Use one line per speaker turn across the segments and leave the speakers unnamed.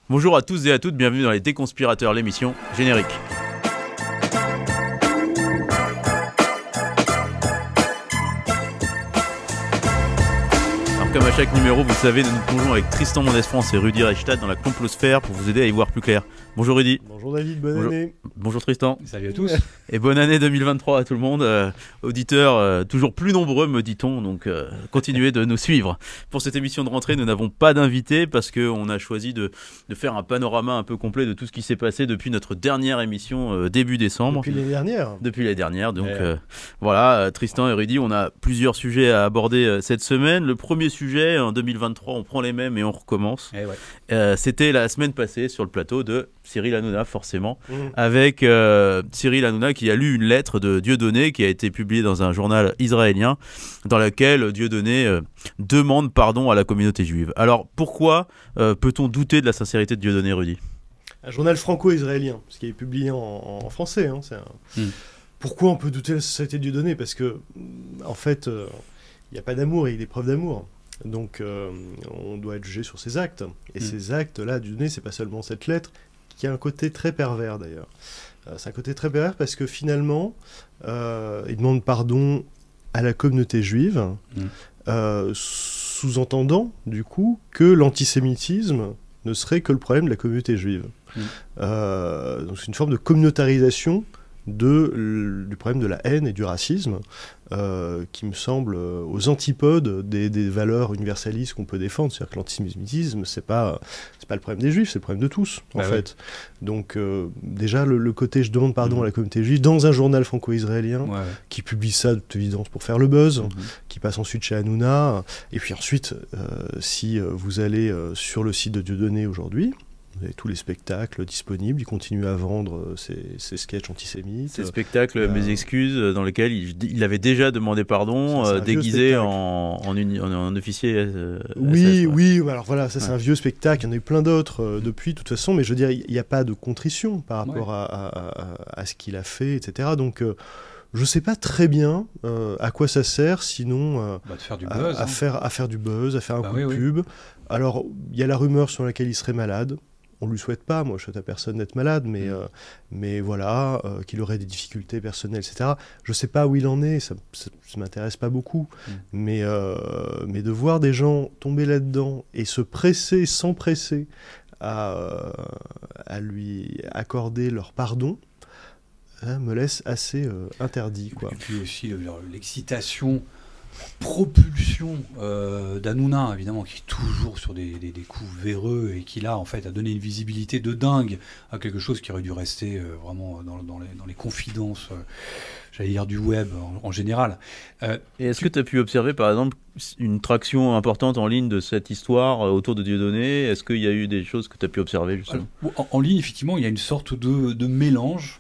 Bonjour à tous et à toutes, bienvenue dans les Déconspirateurs, l'émission générique. Alors comme à chaque numéro, vous savez, nous nous plongeons avec Tristan Mendès-France et Rudy Reichstadt dans la complosphère pour vous aider à y voir plus clair. Bonjour Rudy.
Bonjour David, bonne année.
Bonjour Tristan.
Salut à tous.
Et bonne année 2023 à tout le monde. Auditeurs toujours plus nombreux, me dit-on, donc continuez de nous suivre. Pour cette émission de rentrée, nous n'avons pas d'invité parce qu'on a choisi de faire un panorama un peu complet de tout ce qui s'est passé depuis notre dernière émission début décembre.
Depuis les dernières.
Depuis les dernières, donc voilà, Tristan et Rudy, on a plusieurs sujets à aborder cette semaine. Le premier sujet, en 2023, on prend les mêmes et on recommence. C'était la semaine passée sur le plateau de Cyril Hanouna, forcément, avec Cyril Hanouna qui a lu une lettre de Dieudonné qui a été publiée dans un journal israélien dans laquelle Dieudonné demande pardon à la communauté juive. Alors pourquoi peut-on douter de la sincérité de Dieudonné, Rudy ?
Un journal franco-israélien, ce qui est publié en français. Hein, Pourquoi on peut douter de la sincérité de Dieudonné ? Parce que, en fait, il n'y a pas d'amour et il y a des preuves d'amour. Donc on doit être jugé sur ses actes. Et ces actes-là, Dieudonné, c'est pas seulement cette lettre, qui a un côté très pervers d'ailleurs. C'est un côté très pervers parce que finalement, il demande pardon à la communauté juive, sous-entendant du coup que l'antisémitisme ne serait que le problème de la communauté juive. Donc c'est une forme de communautarisation du problème de la haine et du racisme, qui me semble aux antipodes des valeurs universalistes qu'on peut défendre. C'est-à-dire que l'antisémitisme, c'est pas le problème des juifs, c'est le problème de tous, en fait. Donc déjà, le côté « je demande pardon à la communauté juive » dans un journal franco-israélien qui publie ça, de toute évidence, pour faire le buzz, qui passe ensuite chez Hanouna. Et puis ensuite, si vous allez sur le site de Dieudonné aujourd'hui, vous avez tous les spectacles disponibles, il continue à vendre ses sketchs antisémites.
Ces spectacles, mes excuses, dans lesquels il avait déjà demandé pardon, déguisé en officier
oui,
SS,
oui, alors voilà, ça c'est un vieux spectacle, il y en a eu plein d'autres depuis, de toute façon, mais je veux dire, il n'y a pas de contrition par rapport à ce qu'il a fait, etc. Donc, je ne sais pas très bien à quoi ça sert, sinon
de faire du buzz,
à faire du buzz, à faire un coup de pub. Alors, il y a la rumeur sur laquelle il serait malade. On ne lui souhaite pas, moi je souhaite à personne d'être malade, mais voilà, qu'il aurait des difficultés personnelles, etc. Je ne sais pas où il en est, ça ne m'intéresse pas beaucoup, mais de voir des gens tomber là-dedans et se presser, s'empresser à lui accorder leur pardon, me laisse assez interdit, quoi.
Et puis aussi l'excitation, propulsion d'Hanouna, évidemment, qui est toujours sur des coups véreux et qui là en fait a donné une visibilité de dingue à quelque chose qui aurait dû rester vraiment dans les confidences, j'allais dire, du web en général.
Et est-ce que tu as pu observer par exemple une traction importante en ligne de cette histoire autour de Dieudonné ? Est-ce qu'il y a eu des choses que tu as pu observer justement ?
En ligne, effectivement, il y a une sorte de mélange,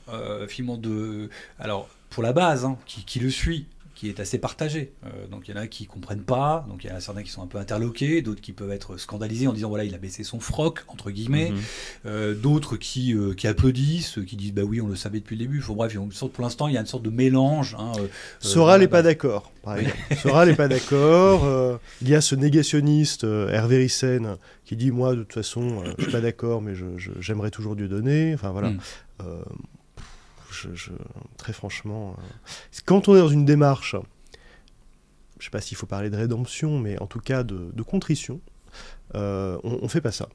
alors pour la base, qui le suit, qui est assez partagé. Donc il y en a qui ne comprennent pas, donc il y en a certains qui sont un peu interloqués, d'autres qui peuvent être scandalisés en disant voilà, il a baissé son froc, entre guillemets, d'autres qui applaudissent, qui disent bah oui, on le savait depuis le début. Bref, pour l'instant, il y a une sorte de mélange.
Soral n'est pas d'accord, par exemple. Soral n'est pas d'accord. Il y a ce négationniste, Hervé Ryssen, qui dit moi, de toute façon, je ne suis pas d'accord, mais j'aimerais toujours Dieudonné. Enfin voilà. Très franchement, quand on est dans une démarche, je ne sais pas s'il faut parler de rédemption, mais en tout cas de contrition, on ne fait pas ça.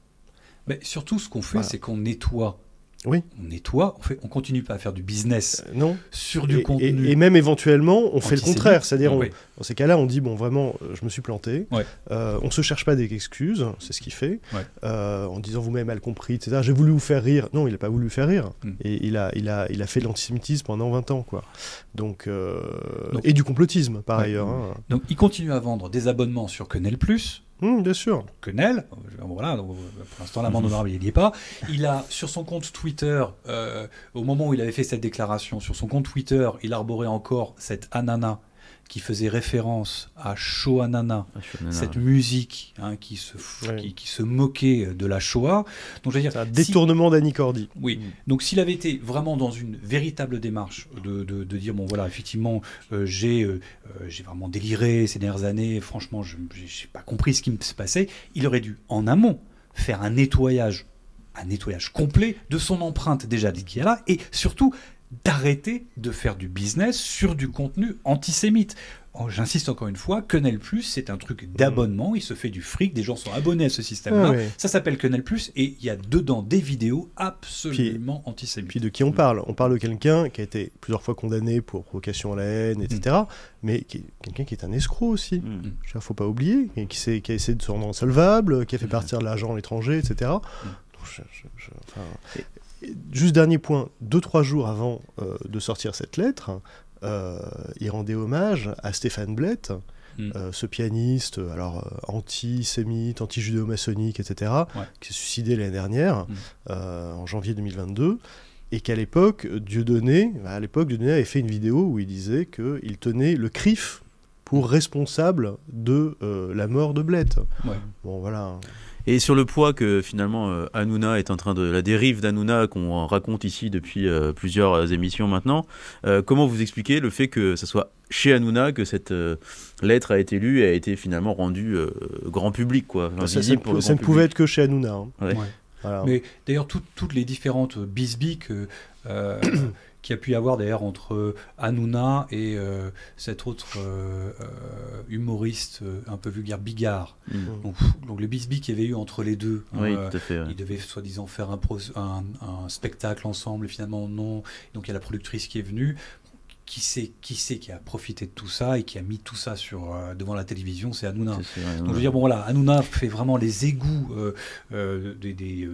Mais surtout, ce qu'on fait, c'est qu'on nettoie.
Oui.
On nettoie, on continue pas à faire du business sur du
contenu.
Et
même éventuellement, on fait le contraire. C'est-à-dire, dans ces cas-là, on dit, bon, vraiment, je me suis planté. On ne se cherche pas des excuses, c'est ce qu'il fait. En disant, vous m'avez mal compris, etc. J'ai voulu vous faire rire. Non, il n'a pas voulu vous faire rire. Et il a fait de l'antisémitisme pendant 20 ans, quoi. Donc, et du complotisme, par ailleurs.
Donc, il continue à vendre des abonnements sur Canal+.
Bien sûr.
Quenel, voilà, donc, pour l'instant l'amende honorable il n'y est pas. Il a sur son compte Twitter, au moment où il avait fait cette déclaration, sur son compte Twitter, il arborait encore cette ananas qui faisait référence à Shoah-Nana, cette musique qui se moquait de la Shoah. Donc, je veux dire,
c'est un détournement d'Annie Cordy.
Oui. Donc s'il avait été vraiment dans une véritable démarche de dire bon voilà, effectivement j'ai vraiment déliré ces dernières années, franchement je n'ai pas compris ce qui me se passait, il aurait dû en amont faire un nettoyage un nettoyage complet de son empreinte déjà qu'il y a là, et surtout d'arrêter de faire du business sur du contenu antisémite. J'insiste encore une fois, Canal+, c'est un truc d'abonnement, il se fait du fric, des gens sont abonnés à ce système-là, ça s'appelle Canal+, et il y a dedans des vidéos absolument antisémites.
Puis de qui on parle? On parle de quelqu'un qui a été plusieurs fois condamné pour provocation à la haine, etc., mais quelqu'un qui est un escroc aussi. Il ne faut pas oublier, qui a essayé de se rendre insolvable, qui a fait partir de l'argent à l'étranger, etc. Juste dernier point, 2-3 jours avant de sortir cette lettre, il rendait hommage à Stéphane Blett, ce pianiste antisémite, anti-judéo-maçonnique, etc., qui s'est suicidé l'année dernière, en janvier 2022, et qu'à l'époque, Dieudonné avait fait une vidéo où il disait qu'il tenait le CRIF pour responsable de la mort de Blett. Bon, voilà.
Et sur le poids que finalement Hanouna est en train de... La dérive d'Hanouna qu'on raconte ici depuis plusieurs émissions maintenant, comment vous expliquez le fait que ce soit chez Hanouna que cette lettre a été lue et a été finalement rendue grand public, quoi,
ça ne pouvait être que chez Hanouna. Hein.
Voilà. Mais d'ailleurs, toutes les différentes bisbilles qu'il y a pu y avoir d'ailleurs entre Hanouna et cet autre humoriste un peu vulgaire, Bigard. Donc le bisbis qu'il y avait eu entre les deux.
Tout à fait,
ils devaient soi-disant faire un spectacle ensemble et finalement non. Donc il y a la productrice qui est venue. Qui c'est qui a profité de tout ça et qui a mis tout ça devant la télévision? C'est Hanouna. Donc je veux dire, bon voilà, Hanouna fait vraiment les égouts des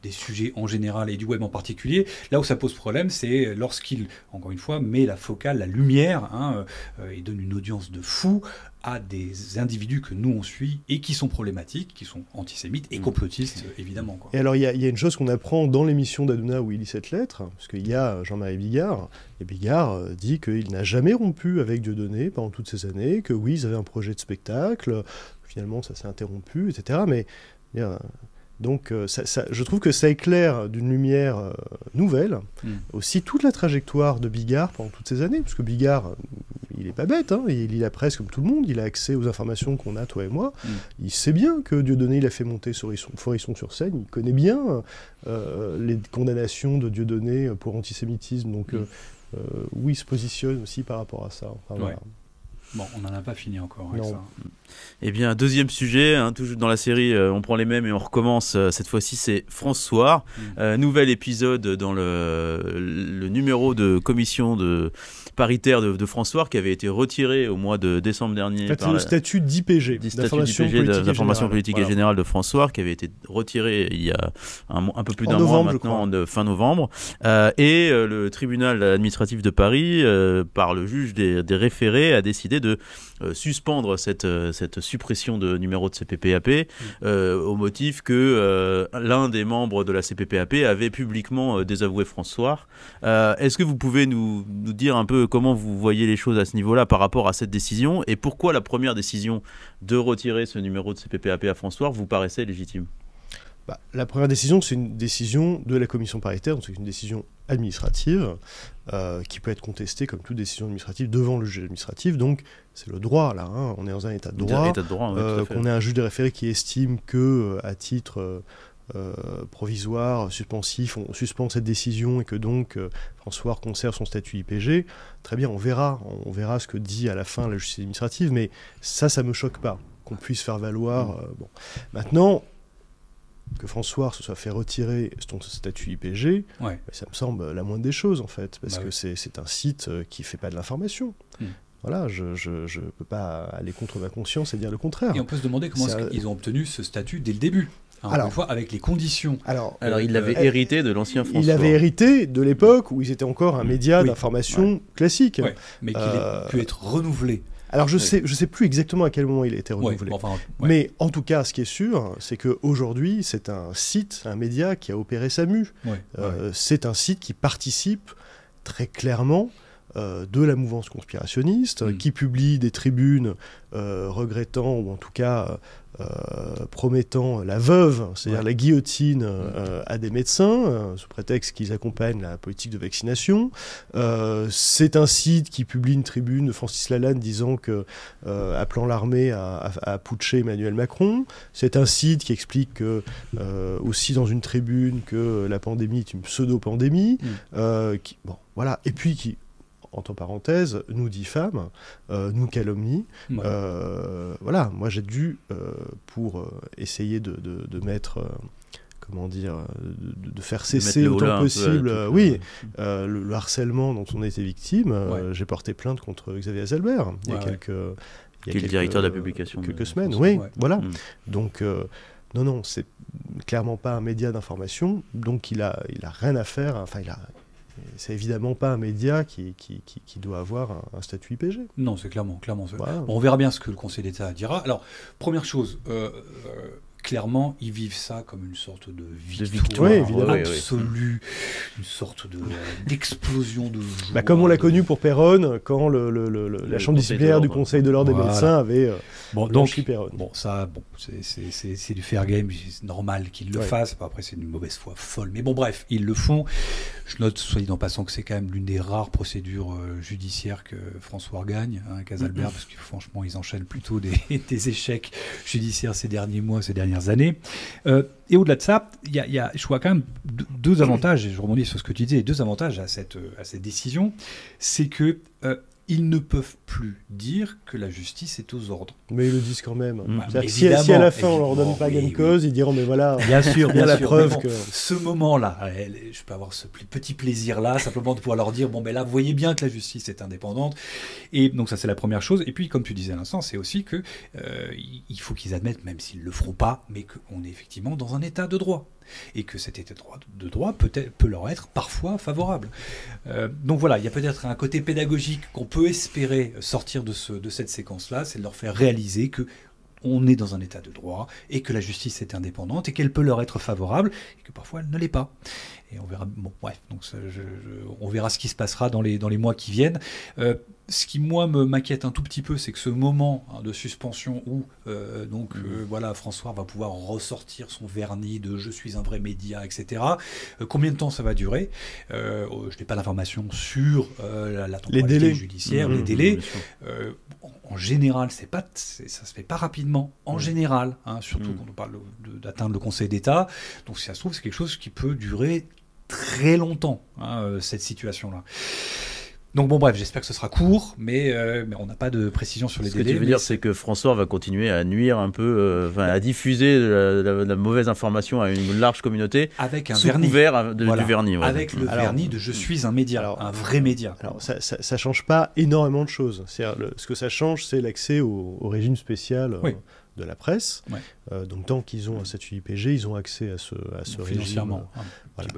sujets en général et du web en particulier. Là où ça pose problème, c'est lorsqu'il, encore une fois, met la focale, la lumière, et donne une audience de fou à des individus que nous on suit et qui sont problématiques, qui sont antisémites et complotistes, évidemment. Quoi.
Et alors il y a une chose qu'on apprend dans l'émission d'Hanouna où il lit cette lettre, parce qu'il y a Jean-Marie Bigard, et Bigard dit qu'il n'a jamais rompu avec Dieudonné pendant toutes ces années, que oui, ils avaient un projet de spectacle, finalement ça s'est interrompu, etc. Mais donc je trouve que ça éclaire d'une lumière nouvelle aussi toute la trajectoire de Bigard pendant toutes ces années, parce que Bigard, il n'est pas bête, il lit la presse comme tout le monde, il a accès aux informations qu'on a, toi et moi, il sait bien que Dieudonné, il a fait monter Forisson-sur-Seine, il connaît bien les condamnations de Dieudonné pour antisémitisme, donc oui, il se positionne aussi par rapport à ça. Enfin, voilà.
Bon, on n'en a pas fini encore avec ça.
Eh bien, deuxième sujet, toujours dans la série, on prend les mêmes et on recommence. Cette fois-ci, c'est France Soir. Nouvel épisode dans le numéro de commission paritaire de France Soir qui avait été retiré au mois de décembre dernier.
Le statut d'IPG,
d'information politique et générale de France Soir, qui avait été retiré il y a un peu plus d'un mois maintenant, fin novembre. Et le tribunal administratif de Paris, par le juge des référés, a décidé de suspendre cette suppression de numéro de CPPAP au motif que l'un des membres de la CPPAP avait publiquement désavoué France Soir. Est-ce que vous pouvez nous dire un peu comment vous voyez les choses à ce niveau-là par rapport à cette décision et pourquoi la première décision de retirer ce numéro de CPPAP à France Soir vous paraissait légitime?
La première décision, c'est une décision de la commission paritaire, donc c'est une décision administrative qui peut être contestée comme toute décision administrative devant le juge administratif. Donc c'est le droit là, on est dans un état de droit, qu'on ait un juge des référés qui estime que à titre provisoire, suspensif, on suspend cette décision et que donc François conserve son statut IPG. Très bien, on verra ce que dit à la fin la justice administrative, mais ça me choque pas qu'on puisse faire valoir. Maintenant, que François se soit fait retirer son statut IPG, ça me semble la moindre des choses en fait, parce que c'est un site qui fait pas de l'information. Voilà, je peux pas aller contre ma conscience et dire le contraire.
Et on peut se demander comment ils ont obtenu ce statut dès le début. Alors, une fois, avec les conditions.
Alors il l'avait hérité de l'ancien François.
Il l'avait hérité de l'époque où ils étaient encore un média d'information classique.
Mais qu'il ait pu être renouvelé.
Alors je sais plus exactement à quel moment il a été renouvelé. Mais en tout cas, ce qui est sûr, c'est qu'aujourd'hui, c'est un site, un média qui a opéré sa mue. C'est un site qui participe très clairement de la mouvance conspirationniste, qui publie des tribunes regrettant, ou en tout cas promettant la veuve, c'est-à-dire la guillotine à des médecins, sous prétexte qu'ils accompagnent la politique de vaccination. C'est un site qui publie une tribune de Francis Lalanne disant que, appelant l'armée à putcher Emmanuel Macron. C'est un site qui explique que, aussi dans une tribune, que la pandémie est une pseudo-pandémie. Bon, voilà. Et puis qui, entre parenthèses, nous diffame, nous calomnie. Voilà, moi j'ai dû, pour essayer de mettre... comment dire, de faire cesser autant possible le harcèlement dont on était victime. J'ai porté plainte contre Xavier Azalbert il y a quelques...
qui est le directeur de la publication.
Quelques semaines, voilà. Donc, non, c'est clairement pas un média d'information, donc il a rien à faire, enfin, c'est évidemment pas un média qui doit avoir un statut IPG.
Non, c'est clairement.
Voilà.
Bon, on verra bien ce que le Conseil d'État dira. Alors, première chose, clairement, ils vivent ça comme une sorte de victoire absolue, une sorte d'explosion de joie.
Comme on l'a connu pour Péronne, quand la chambre disciplinaire du Conseil de l'Ordre des médecins avait blanchi Péronne.
C'est du fair game, c'est normal qu'ils le fassent. Après, c'est une mauvaise foi folle. Mais bon, bref, ils le font. Je note, soit dit en passant, que c'est quand même l'une des rares procédures judiciaires que François gagne, qu'Azalbert, parce que franchement, ils enchaînent plutôt des échecs judiciaires ces derniers mois, ces dernières années. Et au-delà de ça, je vois quand même deux avantages, et je rebondis sur ce que tu disais, deux avantages à cette décision, c'est que ils ne peuvent plus dire que la justice est aux ordres.
Mais ils le disent quand même. Si à la fin on leur donne pas gain de cause, ils diront mais voilà,
bien sûr,
la preuve que...
Ce moment-là, je peux avoir ce petit plaisir-là, simplement de pouvoir leur dire, bon ben là, vous voyez bien que la justice est indépendante. Et donc ça c'est la première chose. Et puis comme tu disais à l'instant, c'est aussi que il faut qu'ils admettent, même s'ils ne le feront pas, mais qu'on est effectivement dans un état de droit. Et que cet état de droit peut leur être parfois favorable. Donc voilà, il y a peut-être un côté pédagogique qu'on peut espérer sortir de cette séquence-là, c'est de leur faire réaliser que on est dans un état de droit et que la justice est indépendante et qu'elle peut leur être favorable et que parfois elle ne l'est pas. Et on verra. Bon, bref, donc on verra ce qui se passera dans les mois qui viennent. Ce qui moi m'inquiète un tout petit peu, c'est que ce moment de suspension où voilà, François va pouvoir ressortir son vernis de je suis un vrai média, etc. Combien de temps ça va durer? Je n'ai pas d'informations sur la temporalité judiciaire, les délais. En général, ça se fait pas rapidement. En général, surtout quand on parle d'atteindre le Conseil d'État. Donc si ça se trouve, c'est quelque chose qui peut durer très longtemps, cette situation-là. Donc bon, bref, j'espère que ce sera court, mais on n'a pas de précision sur les délais.
Ce que tu veux dire, c'est que François va continuer à nuire un peu, à diffuser la mauvaise information à une large communauté
avec un
sous
vernis.
Couvert du vernis. Ouais.
Avec le vernis de je suis un média, un vrai média.
Alors ça change pas énormément de choses. Ce que ça change, c'est l'accès au régime spécial de la presse. Donc tant qu'ils ont un statut IPG, ils ont accès à ce régime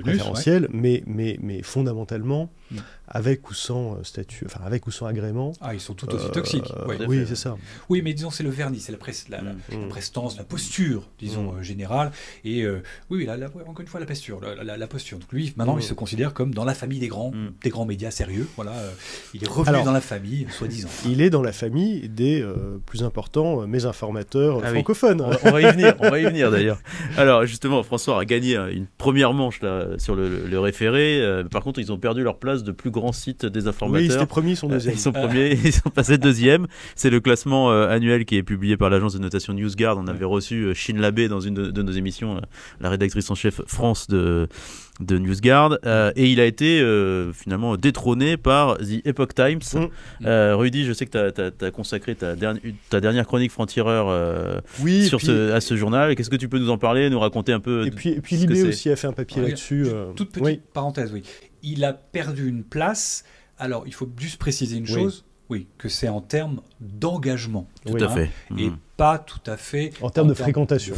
préférentiel, mais fondamentalement, avec ou sans statut, enfin avec ou sans agrément.
Ils sont tout aussi toxiques.
Oui, c'est ça.
Oui, mais disons c'est le vernis, c'est la prestance, la posture, disons générale. Et encore une fois la posture, la posture. Donc lui, maintenant, il se considère comme dans la famille des grands médias sérieux. Voilà, il est revenu dans la famille, soi-disant.
Il est dans la famille des plus importants mésinformateurs francophones.
On va y venir d'ailleurs. Alors justement, François a gagné une première manche là, sur le référé. Par contre, ils ont perdu leur place de plus grand site des informateurs.
Oui, ils étaient premiers, ils sont deuxièmes.
Ils sont premiers, ils sont passés deuxième. C'est le classement annuel qui est publié par l'agence de notation NewsGuard. On avait reçu Chine Labbé dans une de nos émissions, la rédactrice en chef France de NewsGuard, et il a été finalement détrôné par The Epoch Times. Rudy, je sais que tu as consacré ta dernière chronique franc-tireur à ce journal. Qu'est-ce que tu peux nous en parler, nous raconter un peu?
Et puis Libé aussi a fait un papier là-dessus.
Toute petite parenthèse, oui. Il a perdu une place. Alors, il faut juste préciser une chose. Oui, que c'est en termes d'engagement.
Tout à fait.
Et pas tout à fait
en termes de fréquentation.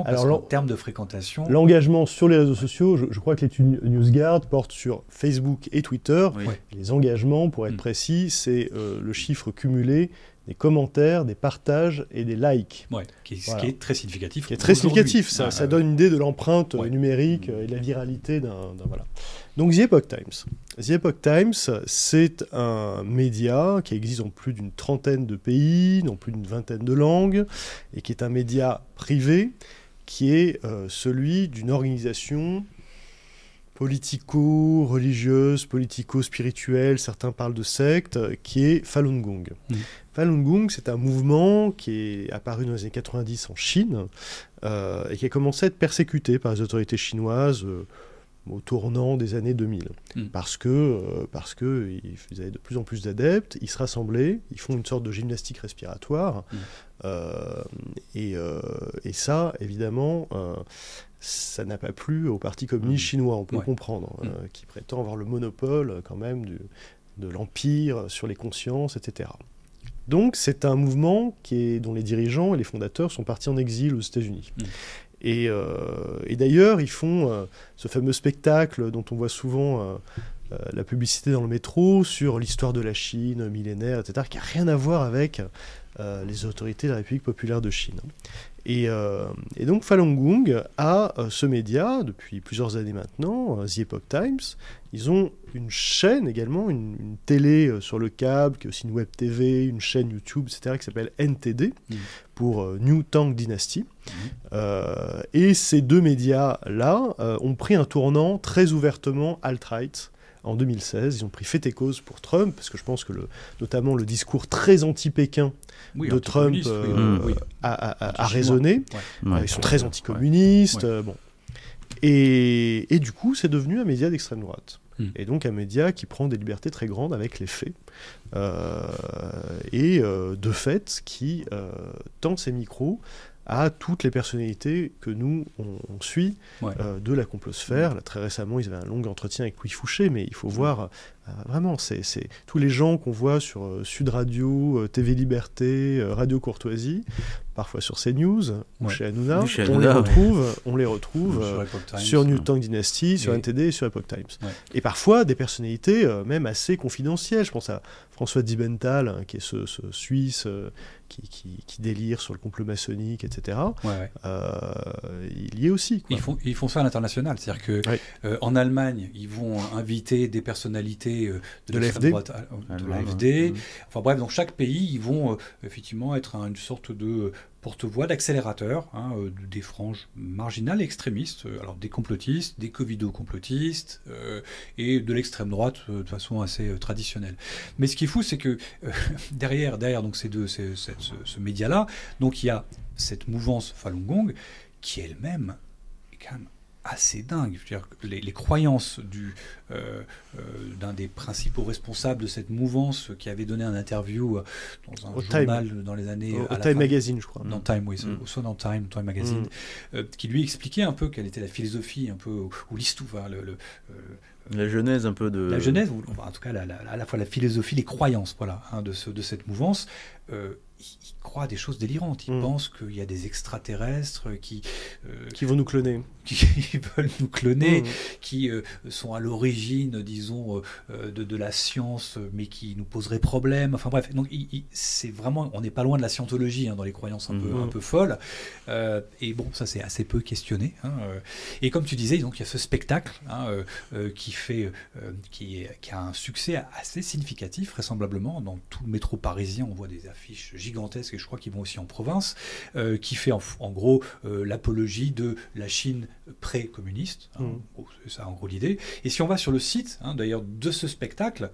Parce qu'en termes de fréquentation...
L'engagement sur les réseaux sociaux, je crois que l'étude NewsGuard porte sur Facebook et Twitter. Les engagements, pour être précis, c'est le chiffre cumulé des commentaires, des partages et des likes.
Qui est très significatif.
Qui est très significatif. Ça donne une idée de l'empreinte numérique et de la viralité d'un... Voilà. Donc The Epoch Times. The Epoch Times, c'est un média qui existe dans plus d'une trentaine de pays, dans plus d'une vingtaine de langues, et qui est un média privé, qui est celui d'une organisation politico-religieuse, politico-spirituelle, certains parlent de secte, qui est Falun Gong. Falun Gong, c'est un mouvement qui est apparu dans les années 90 en Chine, et qui a commencé à être persécuté par les autorités chinoises au tournant des années 2000. Parce que ils avaient de plus en plus d'adeptes, ils se rassemblaient, ils font une sorte de gymnastique respiratoire, et ça, évidemment, ça n'a pas plu au Parti communiste chinois, on peut le comprendre, qui prétend avoir le monopole quand même de l'empire sur les consciences, etc. Donc c'est un mouvement dont les dirigeants et les fondateurs sont partis en exil aux États-Unis. Et d'ailleurs, ils font ce fameux spectacle dont on voit souvent la publicité dans le métro sur l'histoire de la Chine millénaire, etc., qui n'a rien à voir avec les autorités de la République populaire de Chine. Et donc Falun Gong a ce média depuis plusieurs années maintenant, The Epoch Times. Ils ont une chaîne également, une télé sur le câble, qui est aussi une web TV, une chaîne YouTube, etc., qui s'appelle NTD, pour New Tang Dynasty. Et ces deux médias-là ont pris un tournant très ouvertement alt-right. En 2016, ils ont pris fait et cause pour Trump, parce que je pense que notamment le discours très anti-Pékin de Trump a résonné. Ils sont très anticommunistes. Bon. Et du coup, c'est devenu un média d'extrême droite. Et donc un média qui prend des libertés très grandes avec les faits. De fait, qui tend ses micros à toutes les personnalités que nous, on suit de la complosphère. Là, très récemment, ils avaient un long entretien avec Louis Fouché, mais il faut voir, vraiment, c'est tous les gens qu'on voit sur Sud Radio, TV Liberté, Radio Courtoisie, parfois sur CNews, ou chez Hanouna, on les retrouve sur New Tang Dynasty, sur NTD et sur Epoch Times. Et parfois, des personnalités même assez confidentielles. Je pense à François Diebenthal, qui est ce Suisse qui délire sur le complot maçonnique, etc. Il y est aussi. Quoi.
Ils font ça à l'international. C'est-à-dire qu'en Allemagne, ils vont inviter des personnalités de
l'AfD.
De l'AfD. Enfin bref, dans chaque pays, ils vont effectivement être une sorte de porte-voix, d'accélérateur, des franges marginales et extrémistes, alors des complotistes, des covido-complotistes, et de l'extrême droite de façon assez traditionnelle. Mais ce qui est fou, c'est que derrière donc ce média-là, donc il y a cette mouvance Falun Gong qui elle-même est quand même assez dingue. Je veux dire, les croyances d'un des principaux responsables de cette mouvance qui avait donné un interview dans un journal dans les années...
Au Time Magazine, je crois.
Dans Time, oui, soit dans Time Magazine, qui lui expliquait un peu quelle était la philosophie, un peu, ou l'histoire,
la genèse un peu de...
La genèse, ou en tout cas à la fois la philosophie, les croyances de cette mouvance. Ils croient à des choses délirantes. Ils pensent qu'il y a des extraterrestres qui
vont nous cloner.
Qui veulent nous cloner, qui sont à l'origine, disons, de la science, mais qui nous poseraient problème. Enfin bref, donc c'est vraiment, on n'est pas loin de la scientologie dans les croyances un peu folles. Et bon, ça c'est assez peu questionné. Et comme tu disais, donc il y a ce spectacle qui a un succès assez significatif, vraisemblablement. Dans tout le métro parisien, on voit des affiches gigantesques, et je crois qu'ils vont aussi en province, qui fait en gros l'apologie de la Chine pré-communiste. C'est ça en gros l'idée. Et si on va sur le site, d'ailleurs, de ce spectacle,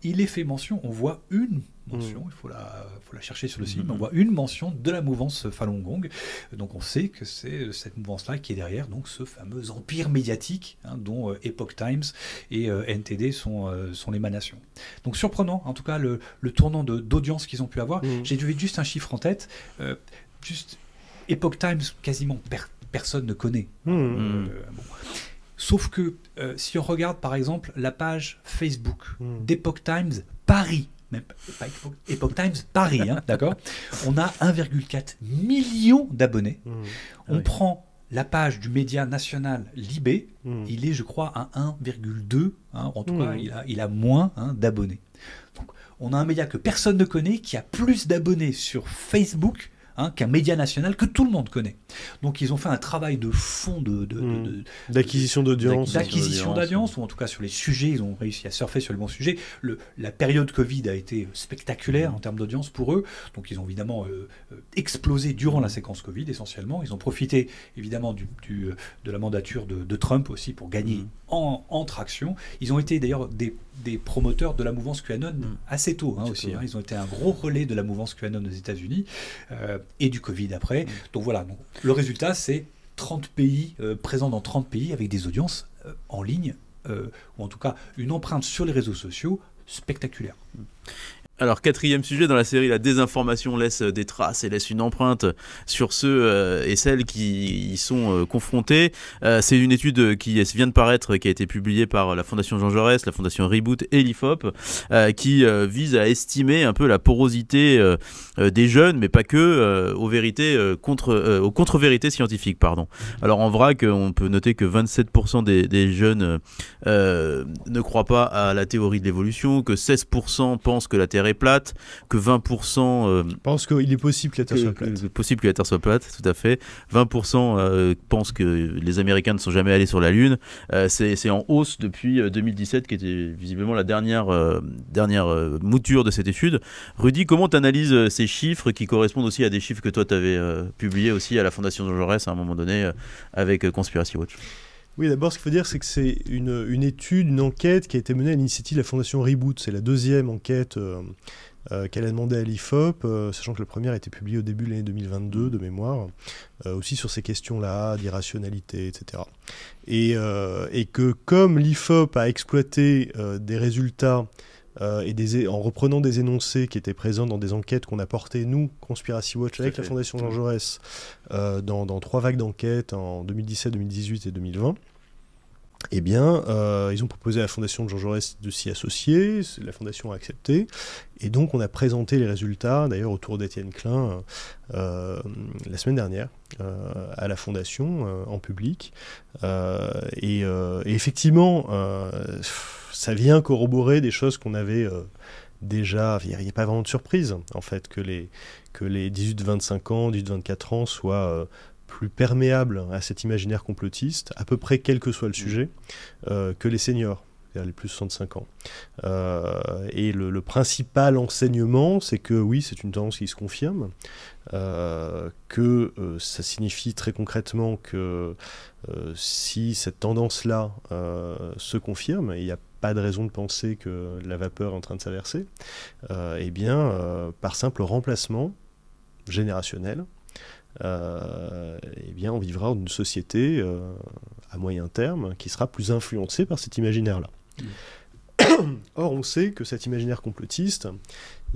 il est fait mention, on voit une mention, il faut la chercher sur le site, mais on voit une mention de la mouvance Falun Gong. Donc on sait que c'est cette mouvance-là qui est derrière donc ce fameux empire médiatique dont Epoch Times et NTD sont l'émanation. Donc surprenant, en tout cas, le tournant d'audience qu'ils ont pu avoir. J'ai juste un chiffre en tête. Juste Epoch Times, quasiment personne ne connaît. Sauf que si on regarde par exemple la page Facebook d'Epoch Times Paris, même pas Epoch Times Paris, d'accord, on a 1,4 million d'abonnés. On prend la page du média national Libé, il est, je crois, à 1,2. En tout cas, il a moins d'abonnés. Donc, on a un média que personne ne connaît, qui a plus d'abonnés sur Facebook qu'un média national que tout le monde connaît. Donc ils ont fait un travail de fond
d'acquisition d'audience.
D'acquisition d'audience, ou en tout cas sur les sujets, ils ont réussi à surfer sur les bons sujets. La période Covid a été spectaculaire en termes d'audience pour eux, donc ils ont évidemment explosé durant la séquence Covid essentiellement. Ils ont profité évidemment de la mandature de Trump aussi pour gagner en traction. Ils ont été d'ailleurs des promoteurs de la mouvance QAnon assez tôt aussi. Ils ont été un gros relais de la mouvance QAnon aux États-Unis et du Covid après. Donc voilà, le résultat c'est 30 pays présents dans 30 pays avec des audiences en ligne ou en tout cas une empreinte sur les réseaux sociaux spectaculaire.
Alors, 4e sujet dans la série, la désinformation laisse des traces et laisse une empreinte sur ceux et celles qui y sont confrontés. C'est une étude qui vient de paraître, qui a été publiée par la Fondation Jean Jaurès, la Fondation Reboot et l'IFOP, qui vise à estimer un peu la porosité des jeunes, mais pas que, aux contre-vérités scientifiques. Alors, en vrac, on peut noter que 27% des jeunes ne croient pas à la théorie de l'évolution, que 16% pensent que la Terre est plate, que 20%
pensent qu'il est possible que la Terre soit plate.
Possible que la Terre soit plate, tout à fait. 20% pensent que les Américains ne sont jamais allés sur la Lune. C'est en hausse depuis 2017, qui était visiblement la dernière mouture de cette étude. Rudy, comment tu analyses ces chiffres qui correspondent aussi à des chiffres que toi tu avais publiés aussi à la Fondation Jean Jaurès à un moment donné avec Conspiracy Watch?
Oui, d'abord, ce qu'il faut dire, c'est que c'est une étude, une enquête qui a été menée à l'initiative de la Fondation Reboot. C'est la deuxième enquête qu'elle a demandé à l'IFOP, sachant que la première a été publiée au début de l'année 2022, de mémoire, aussi sur ces questions-là, d'irrationalité, etc. Et que comme l'IFOP a exploité des résultats en reprenant des énoncés qui étaient présents dans des enquêtes qu'on a portées, nous, Conspiracy Watch, avec la Fondation Jean Jaurès, dans 3 vagues d'enquêtes en 2017, 2018 et 2020, eh bien, ils ont proposé à la Fondation de Jean Jaurès de s'y associer, la Fondation a accepté, et donc on a présenté les résultats, d'ailleurs autour d'Étienne Klein, la semaine dernière, à la Fondation, en public, et effectivement, ça vient corroborer des choses qu'on avait déjà. Il n'y a pas vraiment de surprise, en fait, que les 18-25 ans, 18-24 ans soient plus perméables à cet imaginaire complotiste, à peu près quel que soit le sujet, que les seniors, c'est-à-dire les plus de 65 ans. Et le principal enseignement, c'est que oui, c'est une tendance qui se confirme, que ça signifie très concrètement que si cette tendance-là se confirme, il n'y a pas de raison de penser que la vapeur est en train de s'inverser, eh bien, par simple remplacement générationnel, eh bien, on vivra dans une société à moyen terme qui sera plus influencée par cet imaginaire-là. Or, on sait que cet imaginaire complotiste,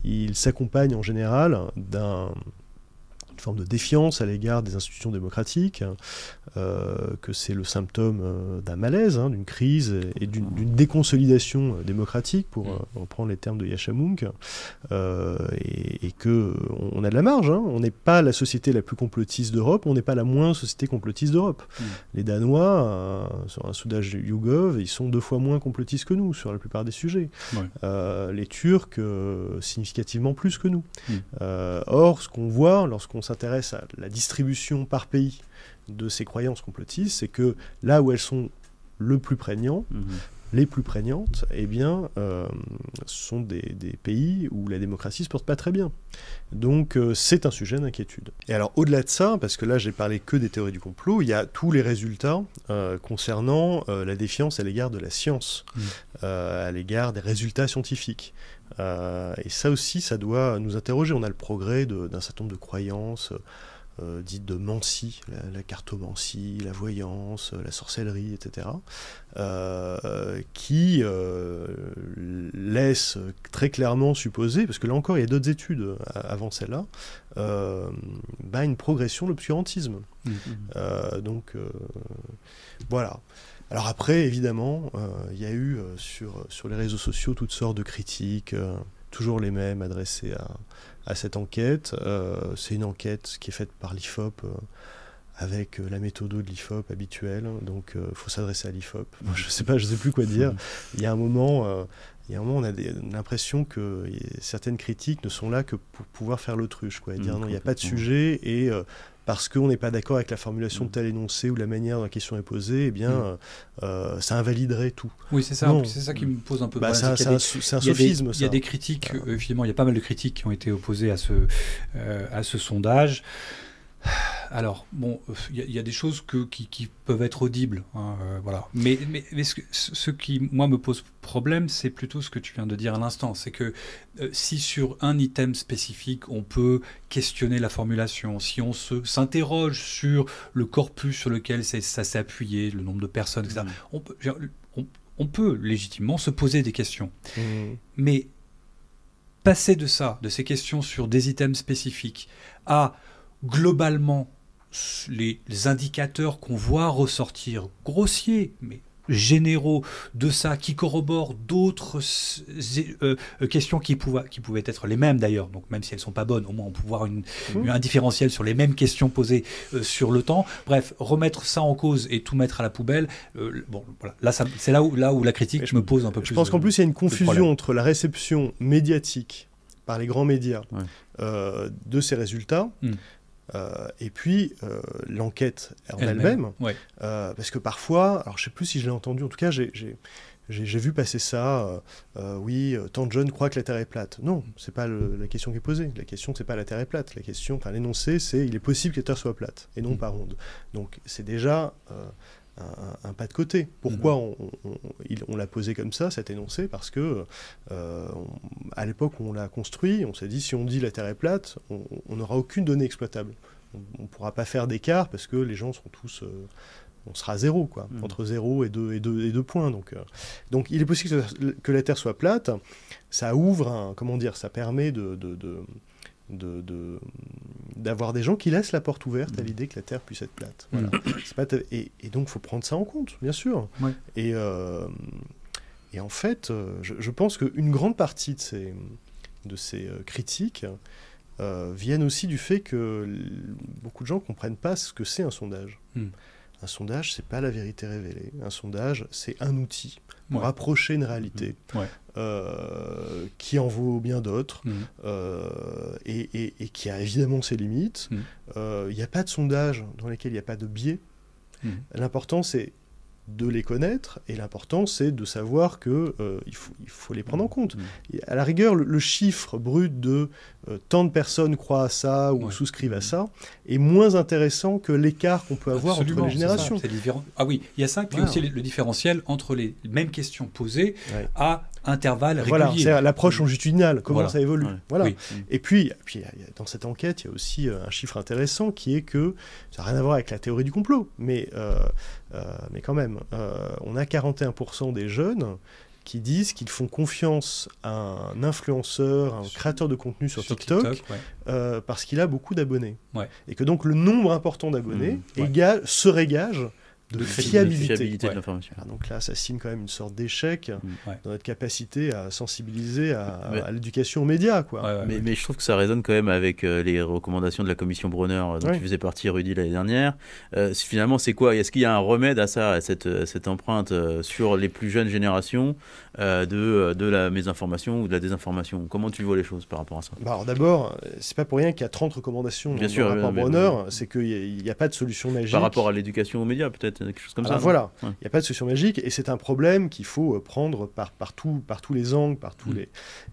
il s'accompagne en général une forme de défiance à l'égard des institutions démocratiques, que c'est le symptôme d'un malaise, d'une crise et d'une déconsolidation démocratique, pour reprendre les termes de Yascha Mounk, et qu'on a de la marge. On n'est pas la société la plus complotiste d'Europe, on n'est pas la moins société complotiste d'Europe. Les Danois, sur un sondage YouGov, ils sont 2 fois moins complotistes que nous sur la plupart des sujets. Les Turcs, significativement plus que nous. Or, ce qu'on voit lorsqu'on s'intéresse à la distribution par pays de ces croyances complotistes, c'est que là où elles sont les plus prégnantes, eh bien, sont des pays où la démocratie ne se porte pas très bien. Donc, c'est un sujet d'inquiétude. Et alors, au-delà de ça, parce que là, j'ai parlé que des théories du complot, il y a tous les résultats concernant la défiance à l'égard de la science, à l'égard des résultats scientifiques. Et ça aussi, ça doit nous interroger. On a le progrès d'un certain nombre de croyances dites de mancie, la cartomancie, la voyance, la sorcellerie, etc., qui laissent très clairement supposer, parce que là encore il y a d'autres études avant celle-là, une progression de l'obscurantisme. Donc voilà. Alors après, évidemment, il y a eu sur les réseaux sociaux toutes sortes de critiques, toujours les mêmes, adressées à cette enquête. C'est une enquête qui est faite par l'IFOP avec la méthode de l'IFOP habituelle. Donc, il faut s'adresser à l'IFOP. Je sais plus quoi dire. Il y a un moment, on a l'impression que certaines critiques ne sont là que pour pouvoir faire l'autruche, quoi, et dire non, il n'y a pas de sujet, et parce qu'on n'est pas d'accord avec la formulation de tel énoncé ou la manière dont la question est posée, eh bien, ça invaliderait tout.
Oui, c'est ça. C'est ça qui me pose un peu de problème.
C'est un sophisme.
Il y a des critiques, finalement, il y a pas mal de critiques qui ont été opposées à ce sondage. Alors, bon, il y a des choses qui peuvent être audibles, hein, voilà. Mais ce qui, moi, me pose problème, c'est plutôt ce que tu viens de dire à l'instant. C'est que si sur un item spécifique, on peut questionner la formulation, si on s'interroge sur le corpus sur lequel ça s'est appuyé, le nombre de personnes, etc., on peut légitimement se poser des questions. Mais passer de ces questions sur des items spécifiques à globalement, les indicateurs qu'on voit ressortir, grossiers, mais généraux, de ça, qui corroborent d'autres questions qui pouvaient être les mêmes d'ailleurs, donc même si elles ne sont pas bonnes, au moins on peut voir un différentiel sur les mêmes questions posées sur le temps. Bref, remettre ça en cause et tout mettre à la poubelle, bon, voilà. Là, c'est là où la critique me pose un peu plus.
Je pense qu'en plus, il y a une confusion entre la réception médiatique par les grands médias de ces résultats, et puis l'enquête en elle-même, parce que parfois, alors je ne sais plus si je l'ai entendu, en tout cas j'ai vu passer ça, oui, tant de jeunes croient que la Terre est plate. Non, c'est pas la question qui est posée. La question, c'est pas la Terre est plate. La question, l'énoncé, c'est il est possible que la Terre soit plate, et non pas ronde. Donc c'est déjà un pas de côté. Pourquoi on l'a posé comme ça, cet énoncé? Parce que à l'époque où on l'a construit, on s'est dit, si on dit la Terre est plate, on n'aura aucune donnée exploitable. On ne pourra pas faire d'écart parce que les gens sont tous... on sera à zéro, quoi, entre 0 et 2 points. Donc il est possible que la Terre soit plate. Ça ouvre, ça permet d'avoir des gens qui laissent la porte ouverte à l'idée que la Terre puisse être plate. Voilà. Et donc, il faut prendre ça en compte, bien sûr. Ouais. Et en fait, je pense qu'une grande partie de ces critiques viennent aussi du fait que beaucoup de gens ne comprennent pas ce que c'est un sondage. Un sondage, c'est pas la vérité révélée. Un sondage, c'est un outil pour rapprocher une réalité qui en vaut bien d'autres et qui a évidemment ses limites. Il n'y a pas de sondage dans lesquels il n'y a pas de biais. L'important, c'est de les connaître, et l'important, c'est de savoir qu'il faut les prendre en compte. Et à la rigueur, le chiffre brut de tant de personnes croient à ça ou souscrivent à ça est moins intéressant que l'écart qu'on peut avoir entre les générations.
C'est différent. Ah oui, il y a ça, puis aussi le différentiel entre les mêmes questions posées à intervalles réguliers.
Voilà, c'est l'approche longitudinale, comment ça évolue. Voilà. Oui. Et puis, dans cette enquête, il y a aussi un chiffre intéressant qui est que, ça n'a rien à voir avec la théorie du complot, mais quand même, on a 41% des jeunes qui disent qu'ils font confiance à un influenceur, un créateur de contenu sur TikTok parce qu'il a beaucoup d'abonnés. Et que donc le nombre important d'abonnés serait gage de fiabilité de l'information. Donc là, ça signe quand même une sorte d'échec dans notre capacité à sensibiliser à l'éducation aux médias.
Mais je trouve que ça résonne quand même avec les recommandations de la commission Bronner dont tu faisais partie, Rudy, l'année dernière. Finalement, c'est quoi? Est-ce qu'il y a un remède à ça, à cette empreinte sur les plus jeunes générations de la mésinformation ou de la désinformation? Comment tu vois les choses par rapport à ça?
Alors d'abord, c'est pas pour rien qu'il y a 30 recommandations dans le rapport Bronner, c'est qu'il n'y a pas de solution magique.
Par rapport à l'éducation aux médias, peut-être quelque chose comme ça.
Voilà, il n'y a pas de solution magique, et c'est un problème qu'il faut prendre par tous les angles,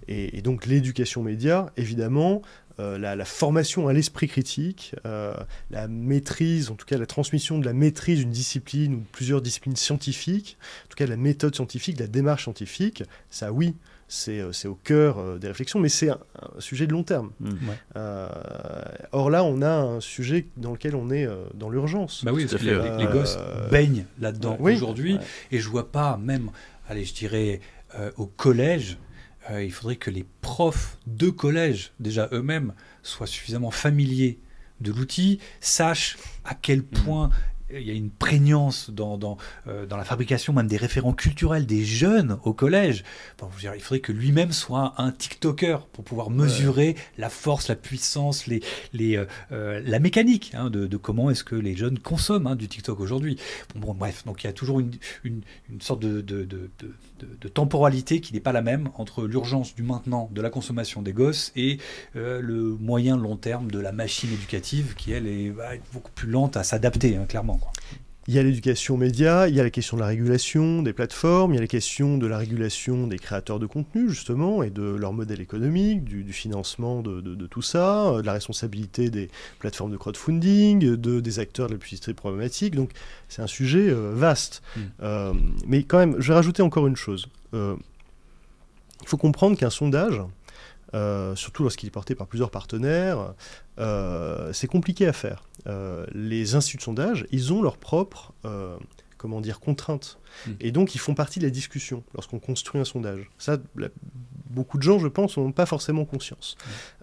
et donc l'éducation média, évidemment, la formation à l'esprit critique, la maîtrise, en tout cas la transmission de la maîtrise d'une discipline ou de plusieurs disciplines scientifiques, en tout cas de la méthode scientifique, de la démarche scientifique, ça oui, c'est au cœur des réflexions, mais c'est un sujet de long terme. Or là, on a un sujet dans lequel on est dans l'urgence.
Bah oui, parce que les gosses baignent là-dedans aujourd'hui, et je vois pas, même, allez, je dirais, au collège, il faudrait que les profs de collège, déjà eux-mêmes, soient suffisamment familiers de l'outil, sachent à quel point il y a une prégnance dans la fabrication même des référents culturels des jeunes au collège. Bon, je veux dire, il faudrait que lui-même soit un TikToker pour pouvoir mesurer la force, la puissance, la mécanique de comment est-ce que les jeunes consomment du TikTok aujourd'hui. Bon, bref, donc il y a toujours une sorte de temporalité qui n'est pas la même entre l'urgence du maintenant de la consommation des gosses et le moyen long terme de la machine éducative qui, elle, est beaucoup plus lente à s'adapter, clairement.
Il y a l'éducation média, il y a la question de la régulation des plateformes, il y a la question de la régulation des créateurs de contenu, justement, et de leur modèle économique, du financement de tout ça, de la responsabilité des plateformes de crowdfunding, des acteurs de la publicité problématique. Donc, c'est un sujet vaste. Mais quand même, je vais rajouter encore une chose. Il faut comprendre qu'un sondage, surtout lorsqu'il est porté par plusieurs partenaires, c'est compliqué à faire. Les instituts de sondage, ils ont leurs propres contraintes. Et donc, ils font partie de la discussion lorsqu'on construit un sondage. Ça, beaucoup de gens, je pense, n'en ont pas forcément conscience.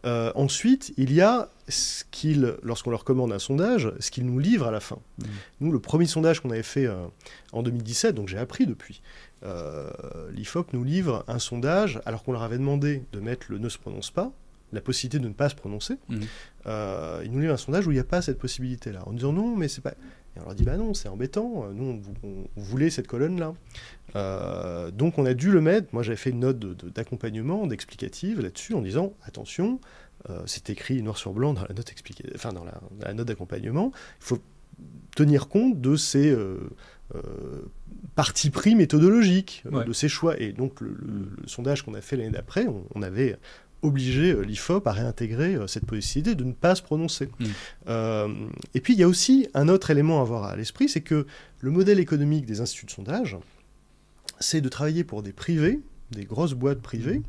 Ensuite, il y a lorsqu'on leur commande un sondage, ce qu'ils nous livrent à la fin. Nous, le premier sondage qu'on avait fait en 2017, donc j'ai appris depuis, l'IFOP nous livre un sondage, alors qu'on leur avait demandé de mettre le « ne se prononce pas », la possibilité de ne pas se prononcer. Ils nous livrent un sondage où il n'y a pas cette possibilité-là. En disant non, mais c'est pas... Et on leur dit bah non, c'est embêtant, nous on voulait cette colonne-là. Donc on a dû le mettre. Moi j'avais fait une note d'accompagnement, d'explicative là-dessus, en disant attention, c'est écrit noir sur blanc dans la note dans la note d'accompagnement, il faut tenir compte de ces partis pris méthodologiques, de ces choix. Et donc le sondage qu'on a fait l'année d'après, on avait obliger l'IFOP à réintégrer cette possibilité de ne pas se prononcer. Et puis il y a aussi un autre élément à avoir à l'esprit, c'est que le modèle économique des instituts de sondage, c'est de travailler pour des privés, des grosses boîtes privées,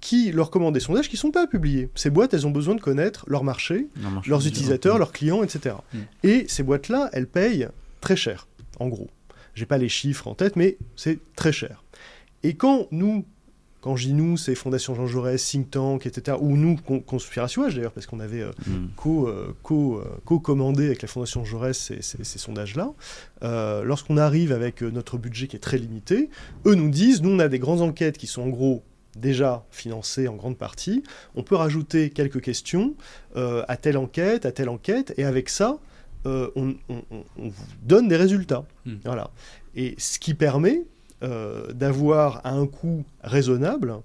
qui leur commandent des sondages qui ne sont pas publiés. Ces boîtes, elles ont besoin de connaître leur marché, leurs utilisateurs, leurs clients, etc. Et ces boîtes-là, elles payent très cher, en gros. Je n'ai pas les chiffres en tête, mais c'est très cher. Et quand je dis nous, c'est Fondation Jean Jaurès, Think Tank, etc., ou nous, Conspiration d'ailleurs, parce qu'on avait co-commandé avec la Fondation Jaurès ces sondages-là. Lorsqu'on arrive avec notre budget qui est très limité, eux nous disent, nous on a des grandes enquêtes qui sont en gros déjà financées en grande partie, on peut rajouter quelques questions à telle enquête, et avec ça, on vous donne des résultats. Voilà. Et ce qui permet d'avoir à un coût raisonnable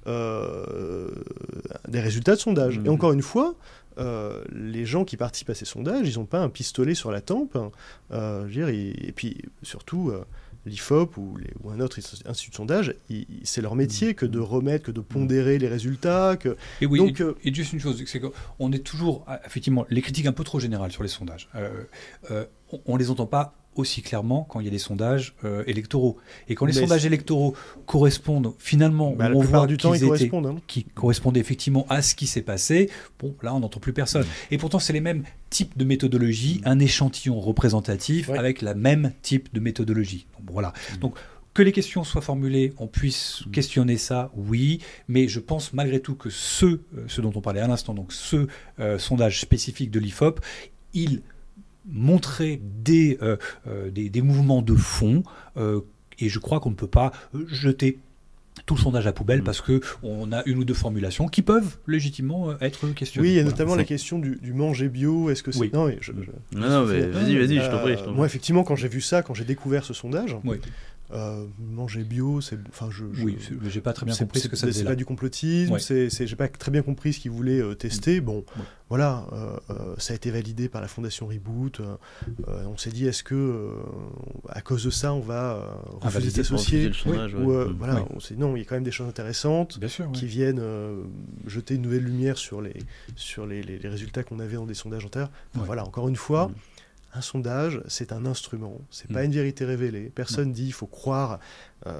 des résultats de sondage. Et encore une fois, les gens qui participent à ces sondages, ils n'ont pas un pistolet sur la tempe. Et puis surtout, l'IFOP ou un autre institut de sondage, c'est leur métier que de remettre, que de pondérer les résultats.
Et oui, donc, et juste une chose, c'est qu'on est toujours, effectivement, les critiques un peu trop générales sur les sondages. On ne les entend pas aussi clairement quand il y a des sondages électoraux. Et quand les sondages électoraux correspondent finalement, on voit qu'ils correspondaient effectivement à ce qui s'est passé, bon, là on n'entend plus personne. Et pourtant c'est les mêmes types de méthodologies, un échantillon représentatif avec la même type de méthodologie. Donc, voilà. Donc que les questions soient formulées, on puisse questionner ça, oui, mais je pense malgré tout que ce dont on parlait à l'instant, donc ce sondage spécifique de l'IFOP, il montrer des mouvements de fond et je crois qu'on ne peut pas jeter tout le sondage à poubelle parce qu'on a une ou deux formulations qui peuvent légitimement être questionnées.
Oui, il y a notamment la question du manger bio. Est-ce que c'est...
Non, mais vas-y, je t'en prie.
Moi, effectivement, quand j'ai vu ça, quand j'ai découvert ce sondage... manger bio,
j'ai pas très bien compris ce que ça faisait.
C'est pas du complotisme, j'ai pas très bien compris ce qu'ils voulaient tester. Bon, voilà, ça a été validé par la Fondation Reboot. On s'est dit, est-ce que à cause de ça, on va refuser de s'associer voilà, on s'est dit non, il y a quand même des choses intéressantes qui viennent jeter une nouvelle lumière sur les résultats qu'on avait dans des sondages antérieurs. Voilà, encore une fois. Un sondage, c'est un instrument, c'est pas une vérité révélée. Personne dit il faut croire.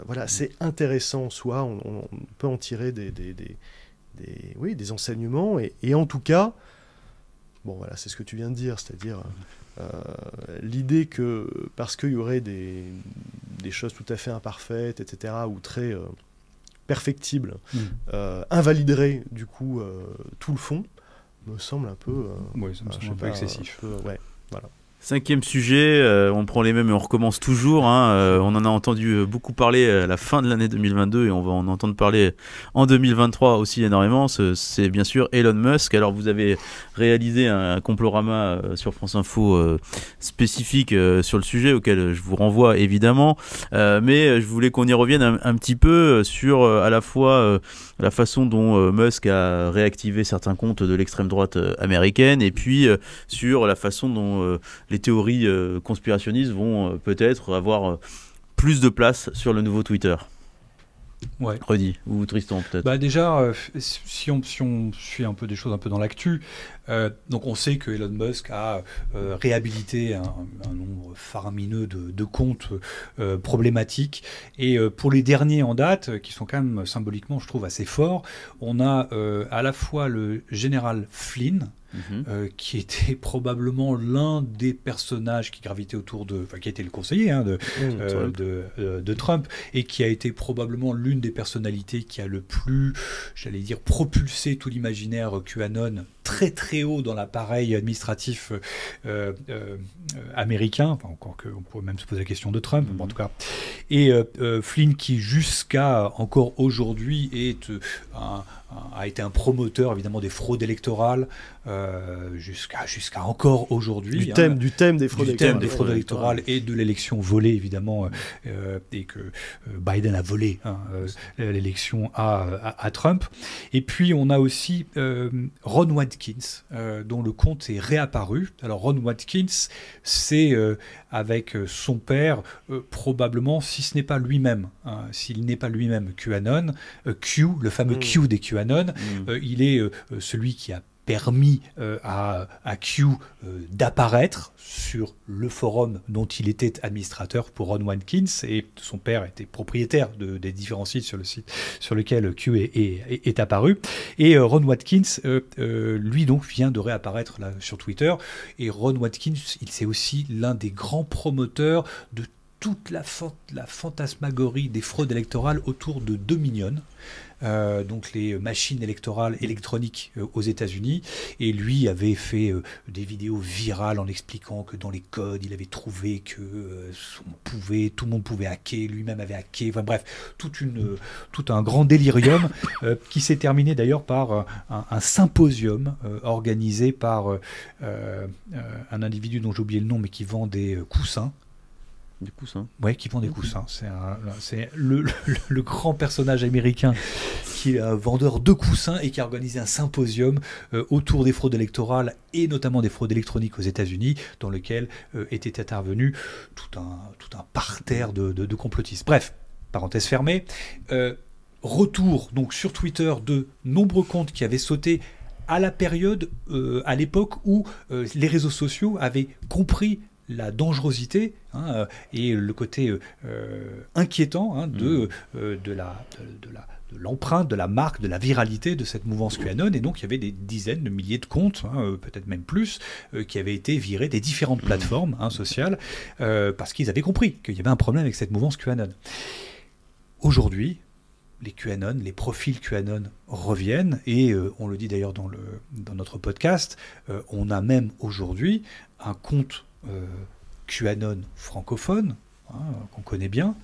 Voilà, c'est intéressant en soi, on peut en tirer des enseignements. Et en tout cas, bon voilà, c'est ce que tu viens de dire, c'est-à-dire l'idée que parce qu'il y aurait des choses tout à fait imparfaites, etc., ou très perfectibles, invaliderait du coup tout le fond, me semble un peu...
ça me semble un peu excessif.
Voilà.
5e sujet, on prend les mêmes et on recommence toujours. On en a entendu beaucoup parler à la fin de l'année 2022 et on va en entendre parler en 2023 aussi énormément. C'est bien sûr Elon Musk. Alors vous avez réalisé un complorama sur France Info spécifique sur le sujet auquel je vous renvoie évidemment. Mais je voulais qu'on y revienne un petit peu sur à la fois la façon dont Musk a réactivé certains comptes de l'extrême droite américaine et puis sur la façon dont les théories conspirationnistes vont peut-être avoir plus de place sur le nouveau Twitter.
Ouais.
Rudy ou Tristan peut-être.
Déjà, si on suit un peu des choses un peu dans l'actu, donc on sait que Elon Musk a réhabilité un nombre faramineux de comptes problématiques. Et pour les derniers en date, qui sont quand même symboliquement, je trouve, assez forts, on a à la fois le général Flynn, qui était probablement l'un des personnages qui gravitaient autour qui a été le conseiller de Trump, et qui a été probablement l'une des personnalités qui a le plus, j'allais dire, propulsé tout l'imaginaire QAnon très très haut dans l'appareil administratif américain, enfin, encore qu'on pourrait même se poser la question de Trump, en tout cas. Et Flynn, qui jusqu'à encore aujourd'hui a été un promoteur évidemment des fraudes électorales jusqu'à encore aujourd'hui.
Du thème des fraudes
électorales et de l'élection volée évidemment, et que Biden a volé l'élection à Trump. Et puis on a aussi Ron Watkins, dont le compte est réapparu. Alors Ron Watkins, c'est avec son père probablement, si ce n'est pas lui-même, s'il n'est pas lui-même QAnon, Q, le fameux Q des QAnon, il est celui qui a permis à Q d'apparaître sur le forum dont il était administrateur pour Ron Watkins, et son père était propriétaire des différents sites sur lequel Q est apparu. Et Ron Watkins, lui donc, vient de réapparaître là, sur Twitter. Et Ron Watkins, c'est aussi l'un des grands promoteurs de toute la fantasmagorie des fraudes électorales autour de Dominion, donc les machines électorales électroniques aux États-Unis. Et lui avait fait des vidéos virales en expliquant que dans les codes, il avait trouvé que tout le monde pouvait hacker, lui-même avait hacké. Enfin bref, tout un grand délirium qui s'est terminé d'ailleurs par un symposium organisé par un individu dont j'ai oublié le nom, mais qui vend des coussins.
Des coussins.
Oui, qui vend des coussins. C'est le grand personnage américain qui est un vendeur de coussins et qui a organisé un symposium autour des fraudes électorales et notamment des fraudes électroniques aux États-Unis, dans lequel était intervenu tout un parterre de complotistes. Bref, parenthèse fermée. Retour donc sur Twitter de nombreux comptes qui avaient sauté à la période, à l'époque où les réseaux sociaux avaient compris la dangerosité et le côté inquiétant de l'empreinte, de la marque, de la viralité de cette mouvance QAnon. Et donc il y avait des dizaines de milliers de comptes, peut-être même plus, qui avaient été virés des différentes plateformes sociales parce qu'ils avaient compris qu'il y avait un problème avec cette mouvance QAnon. Aujourd'hui, les QAnon, les profils QAnon reviennent, et on le dit d'ailleurs dans notre podcast, on a même aujourd'hui un compte QAnon francophone, qu'on connaît bien,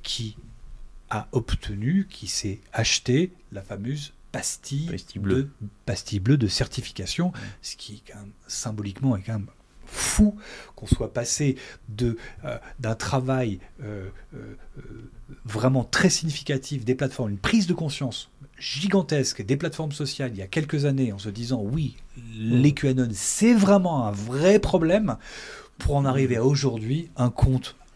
qui s'est acheté la fameuse pastille bleue de certification, ce qui quand même, symboliquement est quand même fou qu'on soit passé d'un travail vraiment très significatif des plateformes, une prise de conscience gigantesque des plateformes sociales il y a quelques années, en se disant oui, les QAnon c'est vraiment un vrai problème, pour en arriver à aujourd'hui à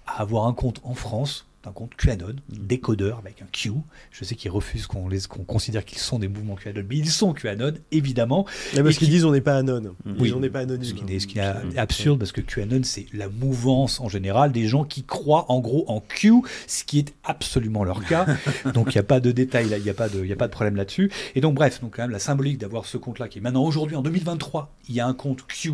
avoir un compte en France, un compte QAnon, décodeur avec un Q. Je sais qu'ils refusent qu'on considère qu'ils sont des mouvements QAnon, mais ils sont QAnon, évidemment.
Parce qu'ils disent on n'est pas anon.
Oui, on n'est pas anonyme. Ce qui est absurde, parce que QAnon, c'est la mouvance en général des gens qui croient en gros en Q, ce qui est absolument leur cas. Donc il n'y a pas de détails, il n'y a pas de problème là-dessus. Et donc bref, donc, quand même la symbolique d'avoir ce compte-là, qui est maintenant aujourd'hui, en 2023, il y a un compte Q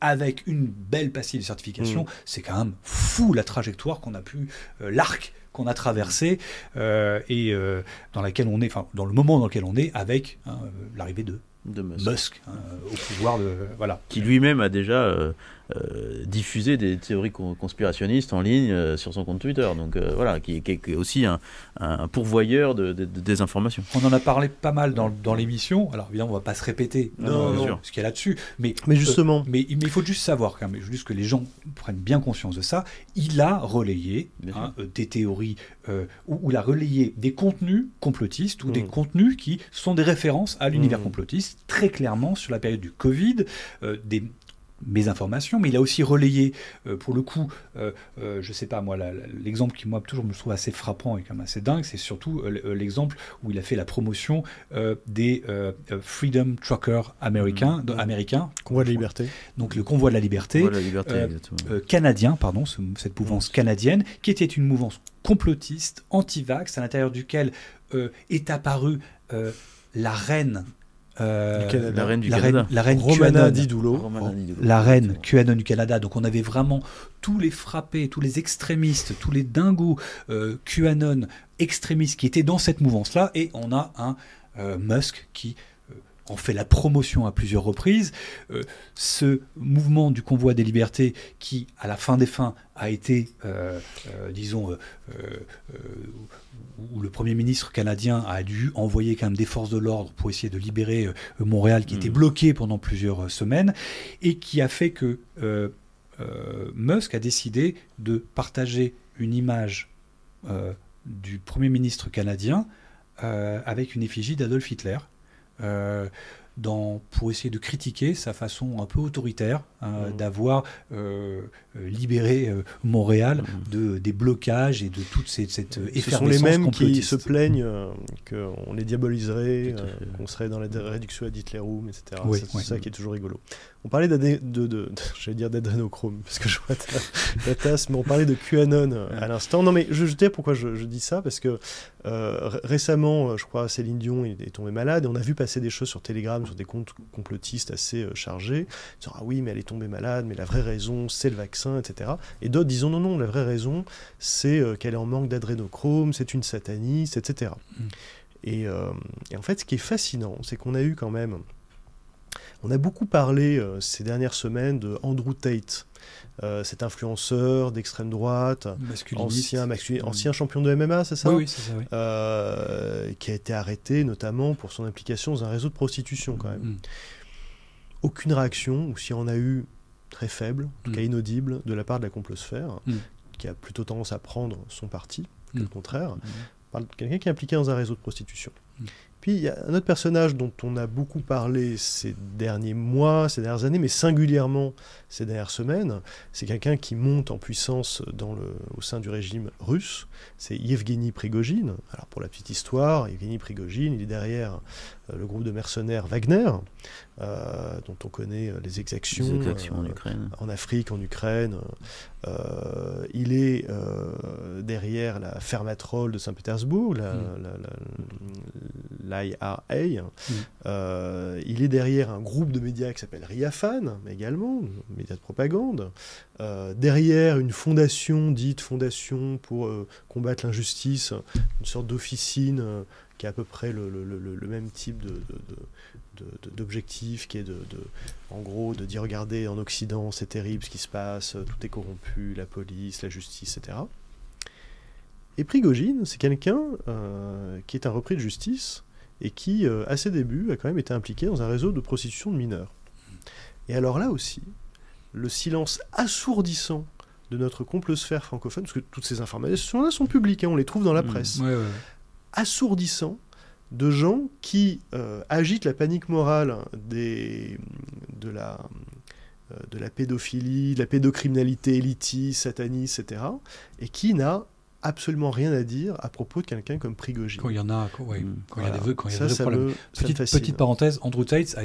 avec une belle pastille de certification, c'est quand même fou la trajectoire qu'on a pu, l'arc qu'on a traversé, et dans laquelle on est, enfin dans le moment dans lequel on est, avec l'arrivée de Musk au pouvoir, voilà.
Qui lui-même a déjà diffuser des théories conspirationnistes en ligne sur son compte Twitter. Donc voilà, qui est aussi un pourvoyeur de désinformation.
On en a parlé pas mal dans l'émission. Alors évidemment, on ne va pas se répéter ce qu'il y a là-dessus. Mais
justement.
Mais il faut juste savoir, quand même, juste que les gens prennent bien conscience de ça. Il a relayé des théories, ou il a relayé des contenus complotistes ou des contenus qui sont des références à l'univers complotiste, très clairement sur la période du Covid, des mésinformations, mais il a aussi relayé, pour le coup, je sais pas moi, l'exemple qui moi toujours me trouve assez frappant et quand même assez dingue, c'est surtout l'exemple où il a fait la promotion des Freedom Truckers américains,
Convoi de la liberté.
Donc le convoi de la liberté, canadien, pardon, cette mouvance canadienne, qui était une mouvance complotiste, anti-vax, à l'intérieur duquel est apparue la reine.
La reine du Canada.
La reine
Romana Didulo.
La reine QAnon du Canada. Donc on avait vraiment tous les frappés, tous les extrémistes, tous les dingos QAnon extrémistes qui étaient dans cette mouvance-là. Et on a un Musk qui en fait la promotion à plusieurs reprises. Ce mouvement du convoi des libertés qui, à la fin des fins, a été, où le Premier ministre canadien a dû envoyer quand même des forces de l'ordre pour essayer de libérer Montréal, qui était bloqué pendant plusieurs semaines, et qui a fait que Musk a décidé de partager une image du Premier ministre canadien avec une effigie d'Adolf Hitler, pour essayer de critiquer sa façon un peu autoritaire d'avoir libéré Montréal des blocages et de toute cette effervescence.
Ce sont les mêmes qui se plaignent qu'on les diaboliserait, qu'on serait dans la réduction ad Hitlerum, etc. C'est ça qui est toujours rigolo. On parlait j'allais dire d'adrénochrome, parce que je vois ta tasse, mais on parlait de QAnon à l'instant. Non, mais je dis pourquoi je dis ça, parce que récemment, je crois, Céline Dion est tombée malade, et on a vu passer des choses sur Telegram, sur des comptes complotistes assez chargés, disant « Ah oui, mais elle est tombée malade, mais la vraie raison, c'est le vaccin, etc. » Et d'autres disant « Non, la vraie raison, c'est qu'elle est en manque d'adrénochrome, c'est une sataniste, etc. » Et en fait, ce qui est fascinant, c'est qu'on a eu quand même... On a beaucoup parlé ces dernières semaines de Andrew Tate, cet influenceur d'extrême droite, ancien champion de MMA, c'est ça ?
Oui, c'est ça, oui.
Qui a été arrêté notamment pour son implication dans un réseau de prostitution quand même. Aucune réaction, ou si on a eu très faible, en tout cas inaudible, de la part de la complosphère, qui a plutôt tendance à prendre son parti, que le contraire. On parle de quelqu'un qui est impliqué dans un réseau de prostitution. Puis il y a un autre personnage dont on a beaucoup parlé ces derniers mois, ces dernières années, mais singulièrement ces dernières semaines. C'est quelqu'un qui monte en puissance au sein du régime russe. C'est Yevgeny Prigojine. Alors pour la petite histoire, Yevgeny Prigojine, il est derrière le groupe de mercenaires Wagner, dont on connaît les exactions en Afrique, en Ukraine. Il est derrière la Fermatrol de Saint-Pétersbourg, l'IRA. Il est derrière un groupe de médias qui s'appelle Riafan, également, médias de propagande. Derrière une fondation, dite fondation pour combattre l'injustice, une sorte d'officine qui a à peu près le même type d'objectif, qui est en gros de dire regardez, en Occident c'est terrible ce qui se passe, tout est corrompu, la police, la justice, etc. Et Prigojine, c'est quelqu'un qui est un repris de justice et qui, à ses débuts, a quand même été impliqué dans un réseau de prostitution de mineurs. Et alors là aussi, le silence assourdissant de notre complosphère francophone, parce que toutes ces informations-là sont publiques, on les trouve dans la presse, assourdissant de gens qui agitent la panique morale de la pédophilie, de la pédocriminalité élitiste, sataniste, etc., et qui n'a absolument rien à dire à propos de quelqu'un comme Prigojine.
Quand il y en a, quand il y a des problèmes. Petite parenthèse, Andrew Tate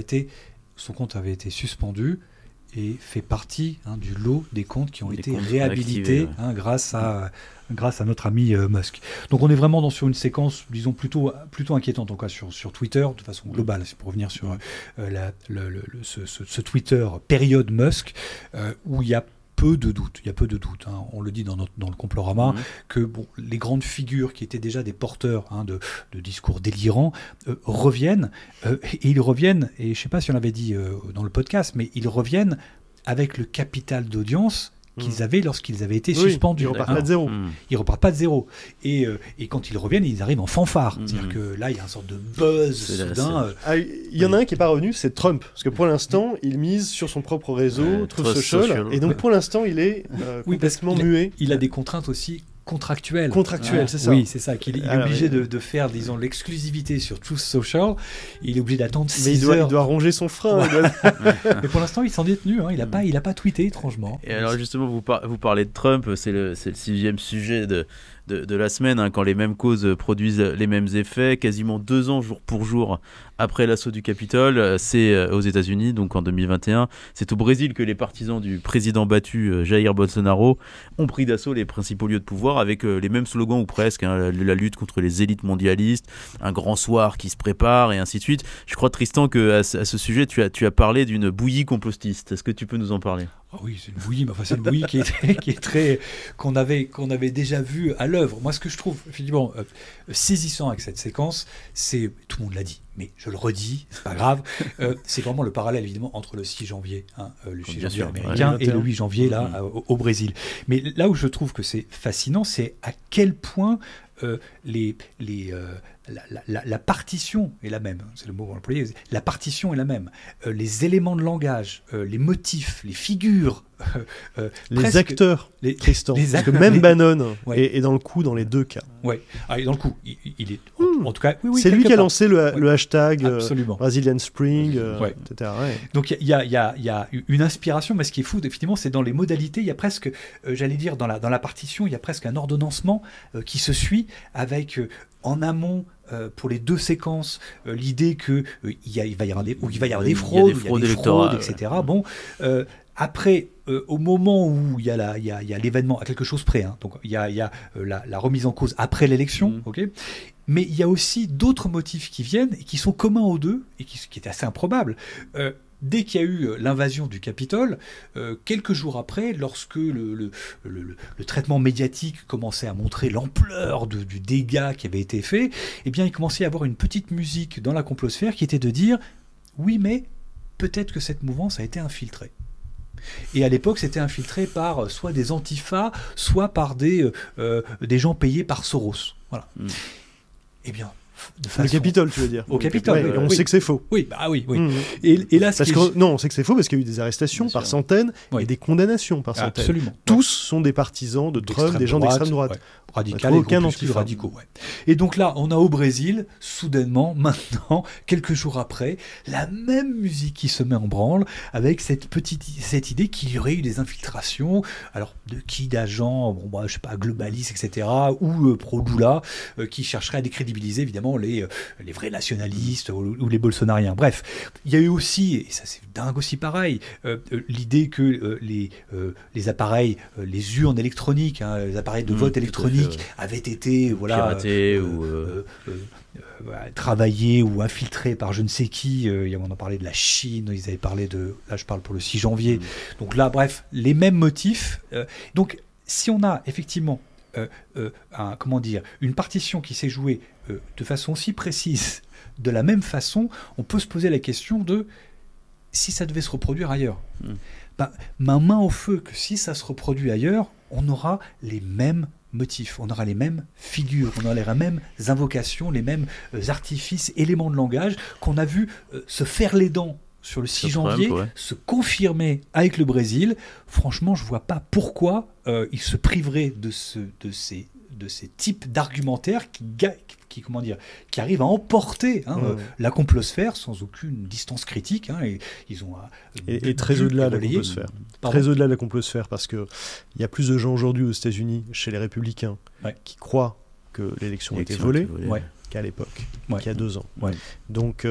son compte avait été suspendu et fait partie du lot des comptes qui ont été réhabilités grâce à notre ami Musk. Donc on est vraiment sur une séquence, disons, plutôt inquiétante, en tout cas sur Twitter, de façon globale, c'est pour revenir sur ce Twitter période Musk, où il y a peu de doutes. On le dit dans le Complorama, que les grandes figures qui étaient déjà des porteurs de discours délirants reviennent, et ils reviennent, et je ne sais pas si on l'avait dit dans le podcast, mais ils reviennent avec le capital d'audience qu'ils avaient lorsqu'ils avaient été suspendus.
Ils repartent pas de zéro.
Ils repartent pas de zéro. Et quand ils reviennent, ils arrivent en fanfare. C'est-à-dire que là, il y a une sorte de buzz soudain.
Il y en a un qui n'est pas revenu, c'est Trump. Parce que pour l'instant, il mise sur son propre réseau, Truth Social. Et donc pour l'instant, il est complètement muet.
Il a des contraintes aussi contractuel,
c'est ça.
Oui, c'est ça. Il est obligé de faire, disons, l'exclusivité sur Truth Social. Il est obligé d'attendre 6 heures.
Il doit ronger son frein.
Mais pour l'instant, il s'en est tenu. Il n'a pas tweeté, étrangement.
Et alors, justement, vous parlez de Trump. C'est le 6e sujet de la semaine, quand les mêmes causes produisent les mêmes effets. Quasiment 2 ans, jour pour jour, après l'assaut du Capitole, c'est aux États-Unis, donc en 2021. C'est au Brésil que les partisans du président battu, Jair Bolsonaro, ont pris d'assaut les principaux lieux de pouvoir avec les mêmes slogans ou presque, la lutte contre les élites mondialistes, un grand soir qui se prépare et ainsi de suite. Je crois, Tristan, qu'à ce sujet, tu as parlé d'une bouillie complotiste. Est-ce que tu peux nous en parler ?
Ah oui, c'est une bouillie, mais enfin, c'est une bouillie qui est très qu'on avait déjà vu à l'œuvre. Moi, ce que je trouve effectivement saisissant avec cette séquence, c'est, tout le monde l'a dit, mais je le redis, c'est pas grave, c'est vraiment le parallèle évidemment entre le 6 janvier, le 6 janvier américain, et le 8 janvier là au Brésil. Mais là où je trouve que c'est fascinant, c'est à quel point la partition est la même, c'est le mot employé, la partition est la même, les éléments de langage, les motifs, les figures,
les acteurs, Tristan, parce que même Bannon est dans le coup dans les deux cas.
Ouais, dans le coup, il est en tout cas.
Oui, c'est lui qui a lancé le hashtag
Brazilian
Spring, etc. Ouais.
Donc il y a une inspiration, mais ce qui est fou, effectivement, c'est dans les modalités. Il y a presque, j'allais dire, dans la partition, il y a presque un ordonnancement qui se suit avec en amont. Pour les deux séquences, l'idée qu'il va y avoir des fraudes, etc. Bon, après, au moment où il y a l'événement, à quelque chose près, donc il y a la remise en cause après l'élection, mais il y a aussi d'autres motifs qui viennent et qui sont communs aux deux et qui est assez improbable. Dès qu'il y a eu l'invasion du Capitole, quelques jours après, lorsque le traitement médiatique commençait à montrer l'ampleur du dégât qui avait été fait, eh bien, il commençait à y avoir une petite musique dans la complosphère qui était de dire « Oui, mais peut-être que cette mouvance a été infiltrée ». Et à l'époque, c'était infiltré par soit des antifas, soit par des gens payés par Soros. Voilà. Eh bien...
Le Capitole, tu veux dire.
Au Capitole,
on sait que c'est faux.
Oui. Et là,
on sait que c'est faux parce qu'il y a eu des arrestations par centaines et des condamnations par centaines.
Absolument.
Tous sont des partisans de Trump, des gens d'extrême droite.
Radicales, aucun radicaux. Et donc là, on a au Brésil, soudainement, maintenant, quelques jours après, la même musique qui se met en branle avec cette idée qu'il y aurait eu des infiltrations, alors de qui, d'agents, je sais pas, globalistes, etc., ou pro-Lula, qui chercheraient à décrédibiliser évidemment les vrais nationalistes ou les bolsonariens. Bref, il y a eu aussi, et ça c'est dingue aussi pareil, l'idée que les appareils, les urnes électroniques, les appareils de vote électronique, avaient été
piratés
travaillés ou infiltrés par je ne sais qui. On en parlait de la Chine, ils avaient parlé là je parle pour le 6 janvier. Donc là, bref, les mêmes motifs. Donc si on a effectivement une partition qui s'est jouée de façon si précise, de la même façon, on peut se poser la question de si ça devait se reproduire ailleurs. Ma main au feu que si ça se reproduit ailleurs, on aura les mêmes motifs, on aura les mêmes figures, on aura les mêmes invocations, les mêmes artifices, éléments de langage qu'on a vu se faire les dents sur le 6 janvier, se confirmer avec le Brésil. Franchement, je ne vois pas pourquoi il se priverait de ces types d'argumentaires qui arrivent à emporter la complosphère sans aucune distance critique. Et ils ont
et très au-delà de la complosphère. Très au-delà de la complosphère, parce qu'il y a plus de gens aujourd'hui aux États-Unis, chez les républicains, qui croient que l'élection a été volée. Qu'à l'époque, qu'il y a 2 ans. Donc,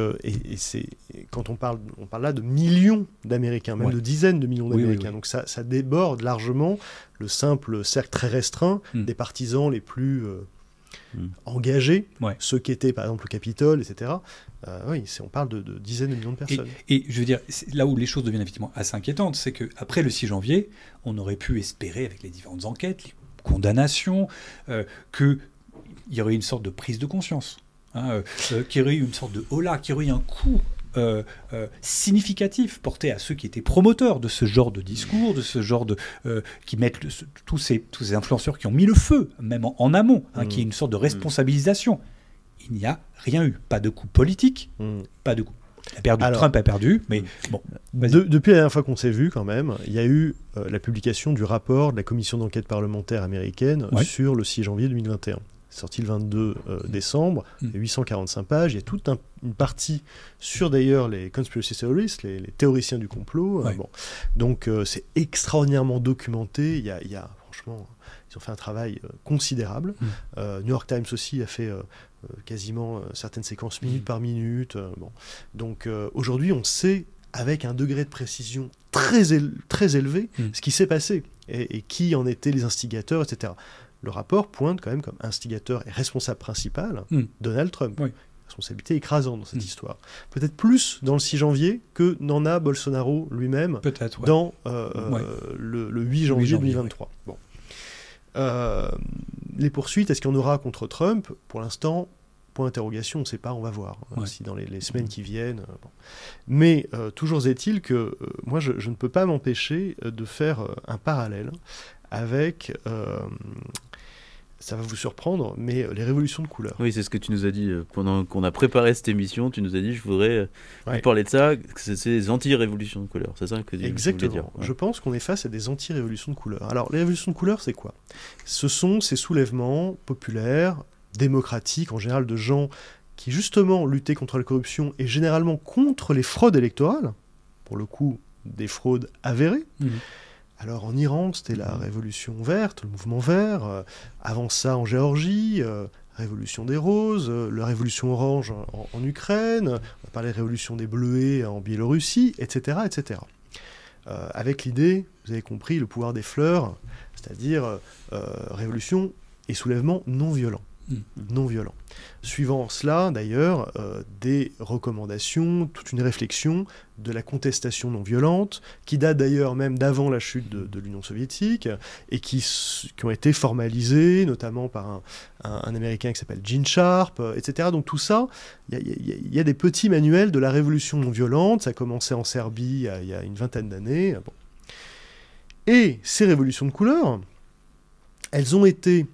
c'est quand on parle là de millions d'Américains, même de dizaines de millions d'Américains. Donc ça déborde largement le simple cercle très restreint des partisans les plus engagés, ceux qui étaient par exemple au Capitole, etc. On parle de dizaines de millions de personnes.
Et je veux dire, là où les choses deviennent effectivement assez inquiétantes, c'est qu'après le 6 janvier, on aurait pu espérer, avec les différentes enquêtes, les condamnations, qu'il y aurait une sorte de prise de conscience, qu'il y aurait eu une sorte de holà, qu'il y aurait eu un coup significatif porté à ceux qui étaient promoteurs de ce genre de discours, de ce genre de qui mettent tous ces influenceurs qui ont mis le feu, même en amont, qui est une sorte de responsabilisation. Il n'y a rien eu, pas de coup politique, pas de coup. Trump a perdu, mais bon.
Depuis la dernière fois qu'on s'est vu, quand même, il y a eu la publication du rapport de la commission d'enquête parlementaire américaine sur le 6 janvier 2021. C'est sorti le 22 décembre, 845 pages. Il y a toute une partie sur d'ailleurs les conspiracy theorists, les théoriciens du complot. Bon. Donc c'est extraordinairement documenté. Il y a franchement, ils ont fait un travail considérable. New York Times aussi a fait quasiment certaines séquences minute par minute. Bon. Donc aujourd'hui, on sait avec un degré de précision très élevé ce qui s'est passé et qui en étaient les instigateurs, etc. Le rapport pointe quand même comme instigateur et responsable principal Donald Trump. Responsabilité écrasante dans cette histoire. Peut-être plus dans le 6 janvier que n'en a Bolsonaro lui-même dans le 8 janvier 2023. Bon. Les poursuites, est-ce qu'il y en aura contre Trump? Pour l'instant, point d'interrogation, on ne sait pas, on va voir si dans les semaines qui viennent. Bon. Mais toujours est-il que moi, je ne peux pas m'empêcher de faire un parallèle avec... ça va vous surprendre, mais les révolutions de couleur.
Oui, c'est ce que tu nous as dit pendant qu'on a préparé cette émission. Tu nous as dit, je voudrais vous parler de ça, que c'est des anti-révolutions de couleur. C'est ça que tu voulais dire.
Exactement. Je pense qu'on est face à des anti-révolutions de couleur. Alors, les révolutions de couleur, c'est quoi? Ce sont ces soulèvements populaires, démocratiques, en général de gens qui, justement, luttaient contre la corruption et généralement contre les fraudes électorales, pour le coup, des fraudes avérées. Alors en Iran, c'était la révolution verte, le mouvement vert. Avant ça, en Géorgie, révolution des roses, la révolution orange en Ukraine. On va parler de révolution des bleuets en Biélorussie, etc. etc. Avec l'idée, vous avez compris, le pouvoir des fleurs, c'est-à-dire révolution et soulèvement non violent. Non violent. Suivant cela, d'ailleurs, des recommandations, toute une réflexion de la contestation non violente, qui date d'ailleurs même d'avant la chute de l'Union soviétique, et qui ont été formalisées, notamment par un Américain qui s'appelle Gene Sharp, etc. Donc tout ça, il y a des petits manuels de la révolution non violente, ça a commencé en Serbie il y a une vingtaine d'années. Bon. Et ces révolutions de couleur, elles ont été...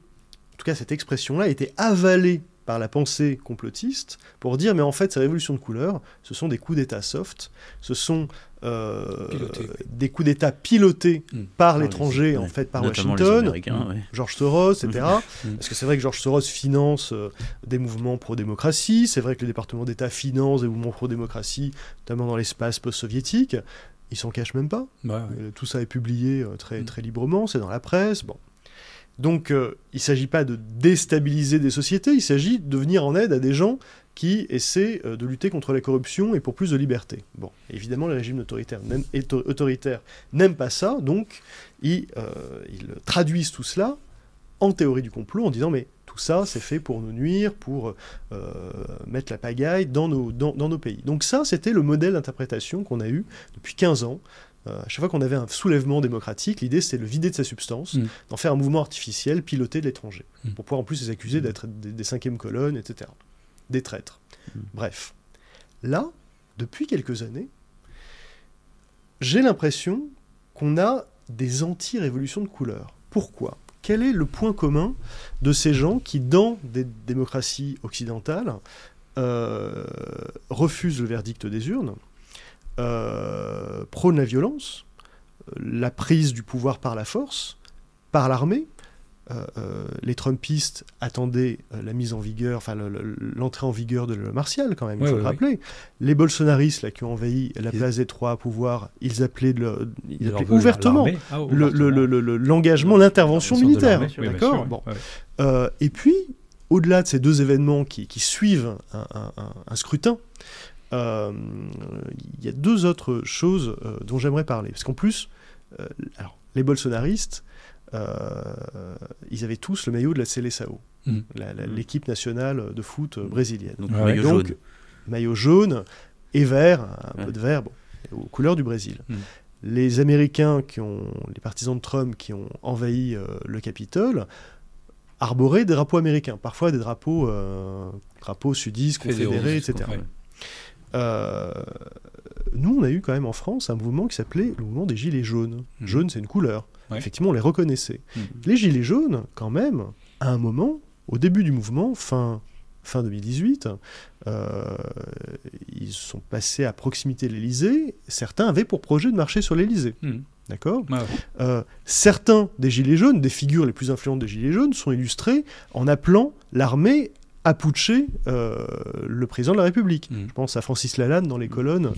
En tout cas, cette expression-là a été avalée par la pensée complotiste pour dire, mais en fait, ces révolutions de couleur, ce sont des coups d'État soft, ce sont des coups d'État pilotés par l'étranger, en fait, par Washington, George Soros, etc. Parce que c'est vrai que George Soros finance des mouvements pro-démocratie, c'est vrai que le département d'État finance des mouvements pro-démocratie, notamment dans l'espace post-soviétique. Ils s'en cachent même pas. Tout ça est publié très, très librement, c'est dans la presse, bon. Donc, il ne s'agit pas de déstabiliser des sociétés, il s'agit de venir en aide à des gens qui essaient de lutter contre la corruption et pour plus de liberté. Bon, évidemment, les régimes autoritaires n'aiment pas ça, donc ils traduisent tout cela en théorie du complot en disant « mais tout ça, c'est fait pour nous nuire, pour mettre la pagaille dans nos pays ». Donc ça, c'était le modèle d'interprétation qu'on a eu depuis 15 ans. À chaque fois qu'on avait un soulèvement démocratique, l'idée c'était de le vider de sa substance, d'en faire un mouvement artificiel piloté de l'étranger, pour pouvoir en plus les accuser d'être des cinquièmes colonnes, etc. Des traîtres. Bref. Là, depuis quelques années, j'ai l'impression qu'on a des anti-révolutions de couleur. Pourquoi ? Quel est le point commun de ces gens qui, dans des démocraties occidentales, refusent le verdict des urnes, prône la violence, la prise du pouvoir par la force, par l'armée. Les Trumpistes attendaient la mise en vigueur, enfin l'entrée en vigueur de la martiale quand même, il faut le rappeler. Les bolsonaristes là, qui ont envahi la place des Trois à pouvoir, ils appelaient ouvertement l'engagement, l'intervention militaire. D'accord. Bon. Et puis, au-delà de ces deux événements qui suivent un scrutin, il y a deux autres choses dont j'aimerais parler. Parce qu'en plus, alors, les bolsonaristes, ils avaient tous le maillot de la Seleção, l'équipe nationale de foot brésilienne.
Donc,
maillot jaune et vert, un peu de vert, bon, aux couleurs du Brésil. Les Américains, les partisans de Trump qui ont envahi le Capitole, arboraient des drapeaux américains, parfois des drapeaux sudistes, confédérés, etc. nous, on a eu quand même en France un mouvement qui s'appelait le mouvement des Gilets jaunes. Jaune, c'est une couleur. Ouais. Effectivement, on les reconnaissait. Les Gilets jaunes, quand même, à un moment, au début du mouvement, fin 2018, ils sont passés à proximité de l'Élysée. Certains avaient pour projet de marcher sur l'Élysée. D'accord ? Certains des Gilets jaunes, des figures les plus influentes des Gilets jaunes, sont illustrés en appelant l'armée à putcher le président de la République. Je pense à Francis Lalanne dans les colonnes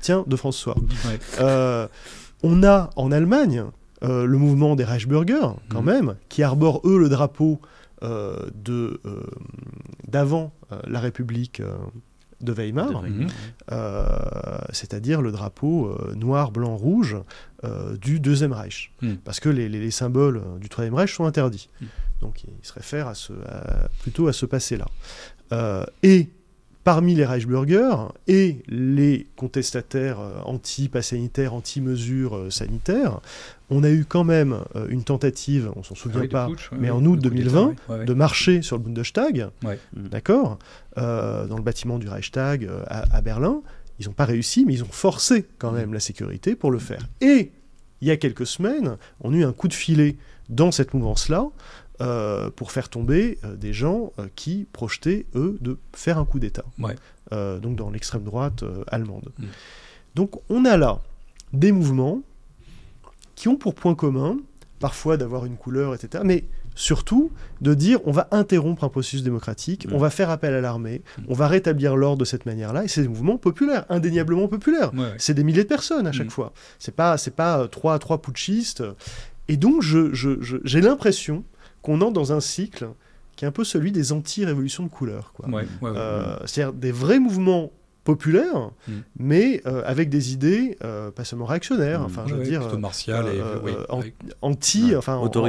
de François. On a en Allemagne le mouvement des Reichsbürger, quand même, qui arborent eux le drapeau d'avant la République de Weimar, c'est-à-dire le drapeau noir, blanc, rouge du Deuxième Reich. Parce que les symboles du Troisième Reich sont interdits. Donc ils se réfèrent plutôt à ce passé-là. Et parmi les Reichsbürger et les contestataires anti-pass sanitaire, anti-mesures sanitaires, on a eu quand même une tentative, on s'en souvient pas, mais en août 2020, de marcher sur le Bundestag, d'accord, dans le bâtiment du Reichstag à Berlin. Ils n'ont pas réussi, mais ils ont forcé quand même la sécurité pour le faire. Et il y a quelques semaines, on a eu un coup de filet dans cette mouvance-là, pour faire tomber des gens qui projetaient, eux, de faire un coup d'État. Donc dans l'extrême droite allemande. Donc on a là des mouvements qui ont pour point commun, parfois d'avoir une couleur, etc., mais surtout de dire on va interrompre un processus démocratique, on va faire appel à l'armée, on va rétablir l'ordre de cette manière-là, et c'est des mouvements populaires, indéniablement populaires. C'est des milliers de personnes à chaque fois. C'est pas trois putschistes. Et donc j'ai l'impression qu'on entre dans un cycle qui est un peu celui des anti-révolutions de couleur. C'est-à-dire des vrais mouvements populaires, mais avec des idées pas seulement réactionnaires, je veux dire,
plutôt martiales
en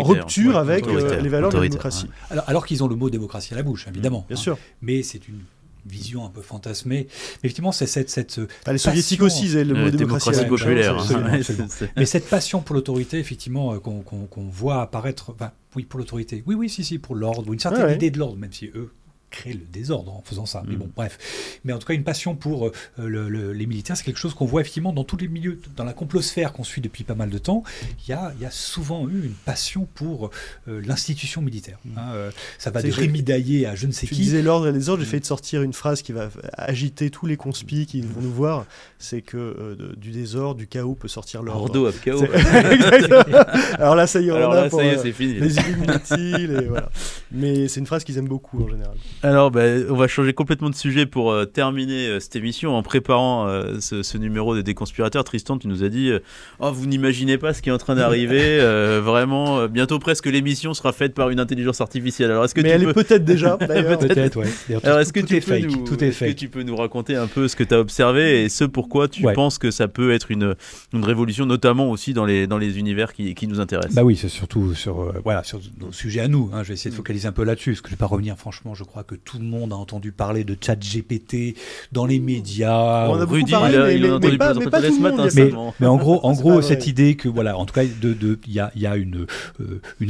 rupture avec les valeurs de la démocratie.
Alors qu'ils ont le mot démocratie à la bouche, évidemment.
Bien sûr.
Mais c'est une vision un peu fantasmée. Mais effectivement, c'est cette
les soviétiques aussi, ils avaient le mot démocratie
populaire.
Absolument. Mais cette passion pour l'autorité, effectivement, qu'on voit apparaître... oui, pour l'autorité. Oui, si, pour l'ordre, ou une certaine idée de l'ordre, même si eux créent le désordre en faisant ça. Mais bon, bref. Mais en tout cas, une passion pour les militaires, c'est quelque chose qu'on voit effectivement dans tous les milieux, dans la complosphère qu'on suit depuis pas mal de temps. Il y a souvent eu une passion pour l'institution militaire. Ça va de Rémi Daillé à je ne sais qui.
Tu disais l'ordre et les ordres, j'ai failli de sortir une phrase qui va agiter tous les conspis qui vont nous voir, c'est que du désordre, du chaos peut sortir l'ordre.
Ordo of chaos.
Alors là, ça y est,
c'est fini.
Les Illuminati, voilà. Mais c'est une phrase qu'ils aiment beaucoup en général.
Alors, on va changer complètement de sujet pour terminer cette émission. En préparant ce numéro des Déconspirateurs, Tristan, tu nous as dit vous n'imaginez pas ce qui est en train d'arriver. Vraiment, bientôt presque l'émission sera faite par une intelligence artificielle. Alors,
elle est peut-être déjà, d'ailleurs.
Peut-être, ouais.
Alors, est-ce que tu peux nous raconter un peu ce que tu as observé et ce pourquoi tu penses que ça peut être une révolution, notamment aussi dans les univers qui nous intéressent?
Bah oui, c'est surtout sur nos sujets à nous. Je vais essayer de focaliser un peu là-dessus, parce que je ne vais pas revenir, franchement, je crois que tout le monde a entendu parler de ChatGPT dans les médias.
On a
Rudy,
parlé,
il a entendu
pas
ce matin seulement.
Mais en gros, cette idée que, en tout cas, il y a une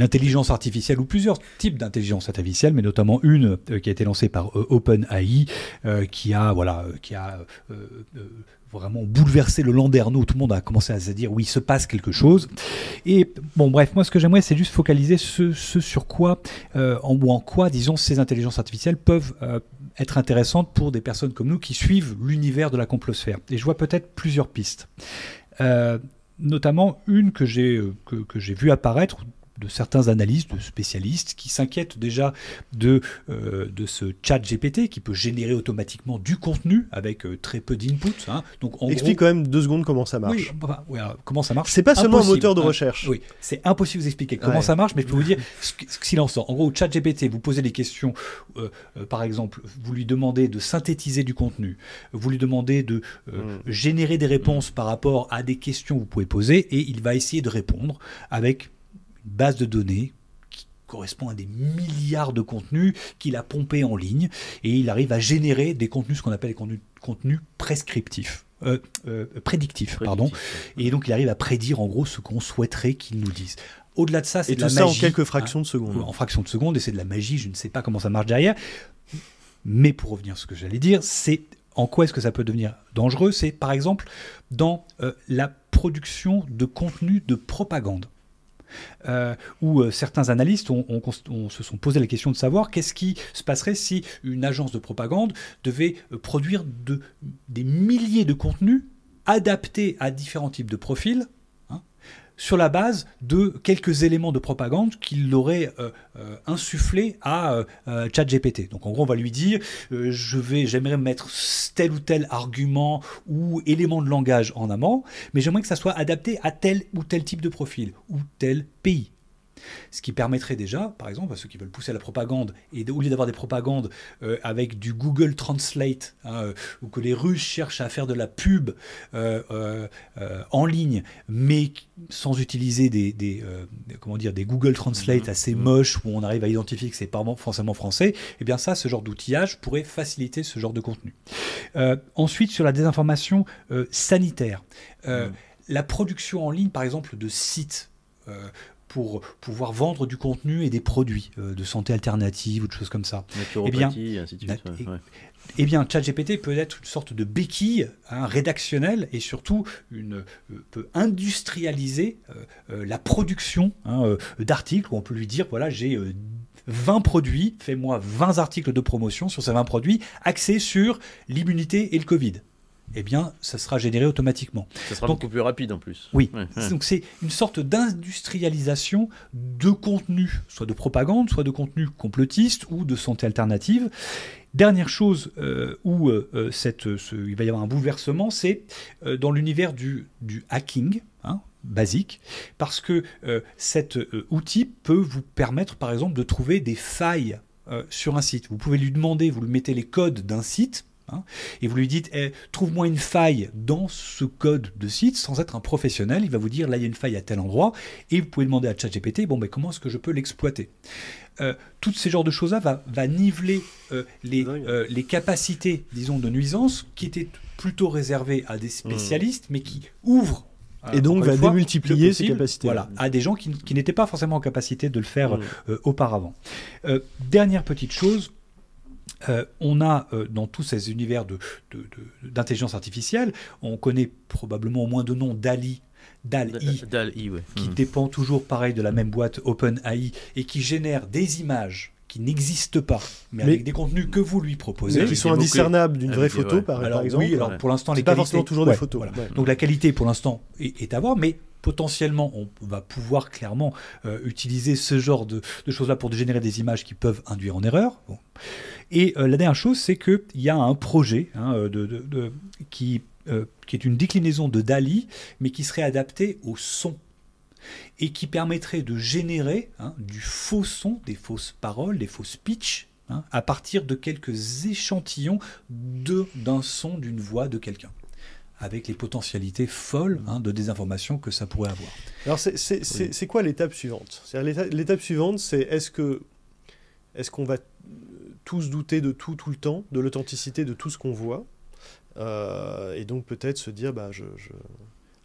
intelligence artificielle, ou plusieurs types d'intelligence artificielle, mais notamment une qui a été lancée par OpenAI, qui a vraiment bouleversé le landerneau. Tout le monde a commencé à se dire oui, il se passe quelque chose. Et bon, bref, moi ce que j'aimerais, c'est juste focaliser ce sur quoi en quoi, disons, ces intelligences artificielles peuvent être intéressantes pour des personnes comme nous qui suivent l'univers de la complosphère. Et je vois peut-être plusieurs pistes. Notamment une que j'ai vu apparaître de certains analystes, de spécialistes qui s'inquiètent déjà de ce chat GPT qui peut générer automatiquement du contenu avec très peu d'input. Donc,
explique quand même 2 secondes comment ça marche.
Oui, comment ça marche.
C'est pas seulement un moteur de recherche.
Oui, c'est impossible de vous expliquer comment ça marche, mais je peux vous dire ce qu'il en sort. En gros, chat GPT, vous posez des questions, par exemple, vous lui demandez de synthétiser du contenu, vous lui demandez de générer des réponses par rapport à des questions que vous pouvez poser, et il va essayer de répondre avec base de données qui correspond à des milliards de contenus qu'il a pompés en ligne, et il arrive à générer des contenus, ce qu'on appelle les contenus prescriptifs. Prédictifs, pardon. Et donc il arrive à prédire en gros ce qu'on souhaiterait qu'il nous dise. Au-delà de ça, c'est de la magie. Et tout ça
en quelques fractions de secondes.
En fractions de secondes, et c'est de la magie, je ne sais pas comment ça marche derrière. Mais pour revenir à ce que j'allais dire, c'est en quoi est-ce que ça peut devenir dangereux? C'est par exemple dans la production de contenu de propagande. Où certains analystes se sont posé la question de savoir qu'est-ce qui se passerait si une agence de propagande devait produire des milliers de contenus adaptés à différents types de profils, sur la base de quelques éléments de propagande qu'il aurait insufflé à ChatGPT. Donc en gros, on va lui dire j'aimerais mettre tel ou tel argument ou élément de langage en amont, mais j'aimerais que ça soit adapté à tel ou tel type de profil ou tel pays. Ce qui permettrait déjà, par exemple, à ceux qui veulent pousser à la propagande, et au lieu d'avoir des propagandes avec du Google Translate, ou que les Russes cherchent à faire de la pub en ligne, mais sans utiliser des Google Translate assez moches, où on arrive à identifier que c'est pas forcément français, et bien ça, ce genre d'outillage pourrait faciliter ce genre de contenu. Ensuite, sur la désinformation sanitaire, la production en ligne, par exemple, de sites pour pouvoir vendre du contenu et des produits de santé alternative ou de choses comme ça.
Naturopathie, et ainsi de suite.
Eh bien, ChatGPT peut être une sorte de béquille rédactionnelle et surtout peut industrialiser la production d'articles où on peut lui dire, voilà, j'ai 20 produits, fais-moi 20 articles de promotion sur ces 20 produits axés sur l'immunité et le Covid. Eh bien, ça sera généré automatiquement.
Ça sera beaucoup plus rapide en plus.
Oui. Ouais. Donc, c'est une sorte d'industrialisation de contenu, soit de propagande, soit de contenu complotiste ou de santé alternative. Dernière chose où il va y avoir un bouleversement, c'est dans l'univers du hacking, basique, parce que cet outil peut vous permettre, par exemple, de trouver des failles sur un site. Vous pouvez lui demander, vous lui mettez les codes d'un site, et vous lui dites trouve-moi une faille dans ce code de site sans être un professionnel. Il va vous dire là il y a une faille à tel endroit et vous pouvez demander à ChatGPT comment est-ce que je peux l'exploiter. Toutes ces genres de choses-là va niveler les capacités, disons, de nuisance qui étaient plutôt réservées à des spécialistes mais qui ouvrent
et donc va démultiplier ses capacités.
Voilà, à des gens qui n'étaient pas forcément en capacité de le faire auparavant. Dernière petite chose, on a dans tous ces univers d'intelligence artificielle, on connaît probablement au moins de nom DALL-E, qui dépend toujours pareil de la même boîte OpenAI et qui génère des images qui n'existent pas, mais avec des contenus que vous lui proposez.
Qui sont indiscernables d'une vraie photo, par exemple.
Oui, alors pour l'instant,
les qualités... pas forcément toujours des photos.
Voilà. Ouais. Donc la qualité, pour l'instant, est à voir, mais potentiellement, on va pouvoir clairement utiliser ce genre de choses-là pour générer des images qui peuvent induire en erreur. Et la dernière chose, c'est qu'il y a un projet qui est une déclinaison de DALL-E, mais qui serait adapté au son et qui permettrait de générer du faux son, des fausses paroles, des fausses pitchs, à partir de quelques échantillons d'un son, d'une voix de quelqu'un, avec les potentialités folles de désinformation que ça pourrait avoir.
Alors c'est quoi l'étape suivante? L'étape suivante, c'est est-ce qu'on va tous douter de tout le temps, de l'authenticité de tout ce qu'on voit, et donc peut-être se dire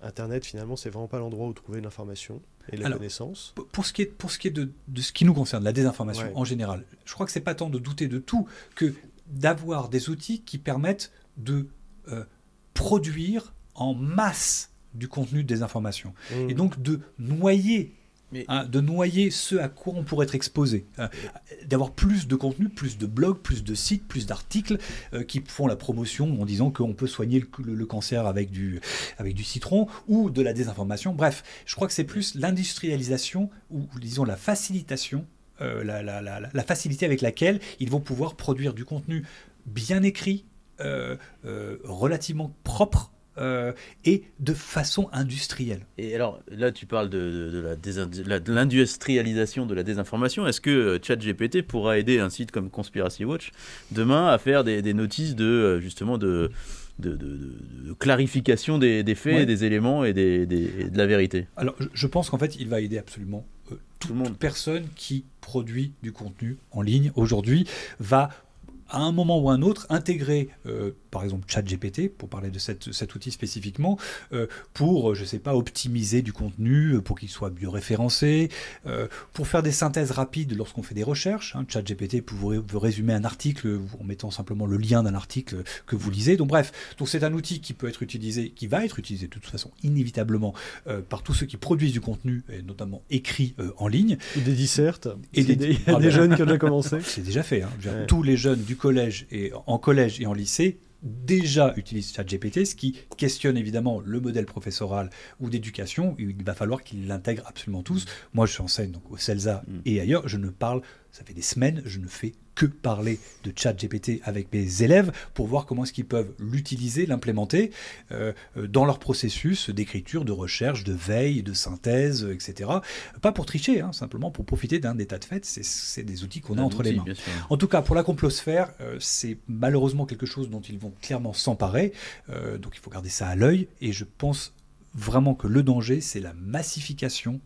Internet, finalement, c'est vraiment pas l'endroit où trouver l'information et la connaissance.
Pour ce qui est de ce qui nous concerne, la désinformation en général, je crois que c'est pas tant de douter de tout que d'avoir des outils qui permettent de produire en masse du contenu de désinformation. Et donc de noyer ce à quoi on pourrait être exposé, d'avoir plus de contenu, plus de blogs, plus de sites, plus d'articles qui font la promotion en disant qu'on peut soigner le cancer avec du citron ou de la désinformation. Bref, je crois que c'est plus l'industrialisation ou disons la facilitation, la facilité avec laquelle ils vont pouvoir produire du contenu bien écrit, relativement propre, et de façon industrielle.
Et alors là tu parles de l'industrialisation de la désinformation. Est-ce que ChatGPT pourra aider un site comme Conspiracy Watch demain à faire des notices de clarification des faits, des éléments et de la vérité?
Alors je pense qu'en fait il va aider absolument toute personne qui produit du contenu en ligne aujourd'hui va à un moment ou un autre intégrer par exemple ChatGPT, pour parler de cet outil spécifiquement, pour, je ne sais pas, optimiser du contenu, pour qu'il soit mieux référencé, pour faire des synthèses rapides lorsqu'on fait des recherches. ChatGPT peut résumer un article en mettant simplement le lien d'un article que vous lisez. Donc bref, c'est un outil qui peut être utilisé, qui va être utilisé de toute façon inévitablement par tous ceux qui produisent du contenu, et notamment écrit en ligne.
Ou des dissertes.
Et
il y a des jeunes qui ont déjà commencé.
C'est déjà fait. Tous les jeunes du collège et en lycée déjà utilisent ChatGPT, ce qui questionne évidemment le modèle professoral ou d'éducation. Il va falloir qu'ils l'intègrent absolument tous. Moi, je enseigne donc au CELSA et ailleurs. Je ne parle, ça fait des semaines, je ne fais que parler de ChatGPT avec mes élèves pour voir comment est-ce qu'ils peuvent l'utiliser, l'implémenter dans leur processus d'écriture, de recherche, de veille, de synthèse, etc. Pas pour tricher, simplement pour profiter d'un état de fait. C'est des outils qu'on a entre les mains. En tout cas, pour la complosphère, c'est malheureusement quelque chose dont ils vont clairement s'emparer. Donc il faut garder ça à l'œil. Et je pense vraiment que le danger, c'est la massification,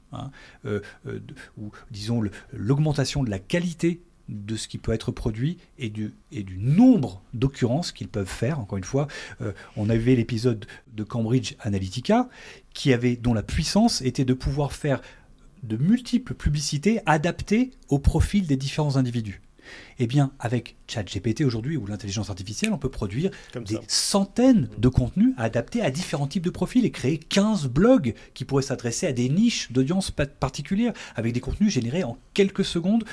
ou disons l'augmentation de la qualité de ce qui peut être produit et du nombre d'occurrences qu'ils peuvent faire. Encore une fois, on a vu l'épisode de Cambridge Analytica dont la puissance était de pouvoir faire de multiples publicités adaptées au profil des différents individus. Eh bien, avec ChatGPT aujourd'hui, ou l'intelligence artificielle, on peut produire des centaines de contenus adaptés à différents types de profils et créer 15 blogs qui pourraient s'adresser à des niches d'audience particulières, avec des contenus générés en quelques secondes,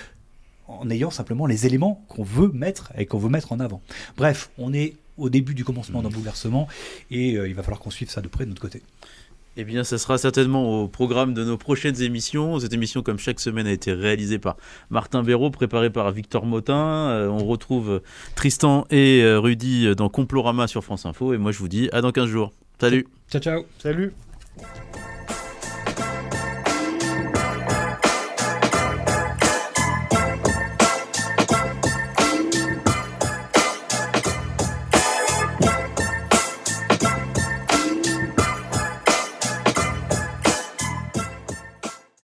en ayant simplement les éléments qu'on veut mettre et qu'on veut mettre en avant. Bref, on est au début du commencement d'un bouleversement et il va falloir qu'on suive ça de près de notre côté.
Eh bien, ça sera certainement au programme de nos prochaines émissions. Cette émission, comme chaque semaine, a été réalisée par Martin Béraud, préparée par Victor Motin. On retrouve Tristan et Rudy dans Complorama sur France Info. Et moi, je vous dis à dans 15 jours. Salut.
Ciao, ciao.
Salut.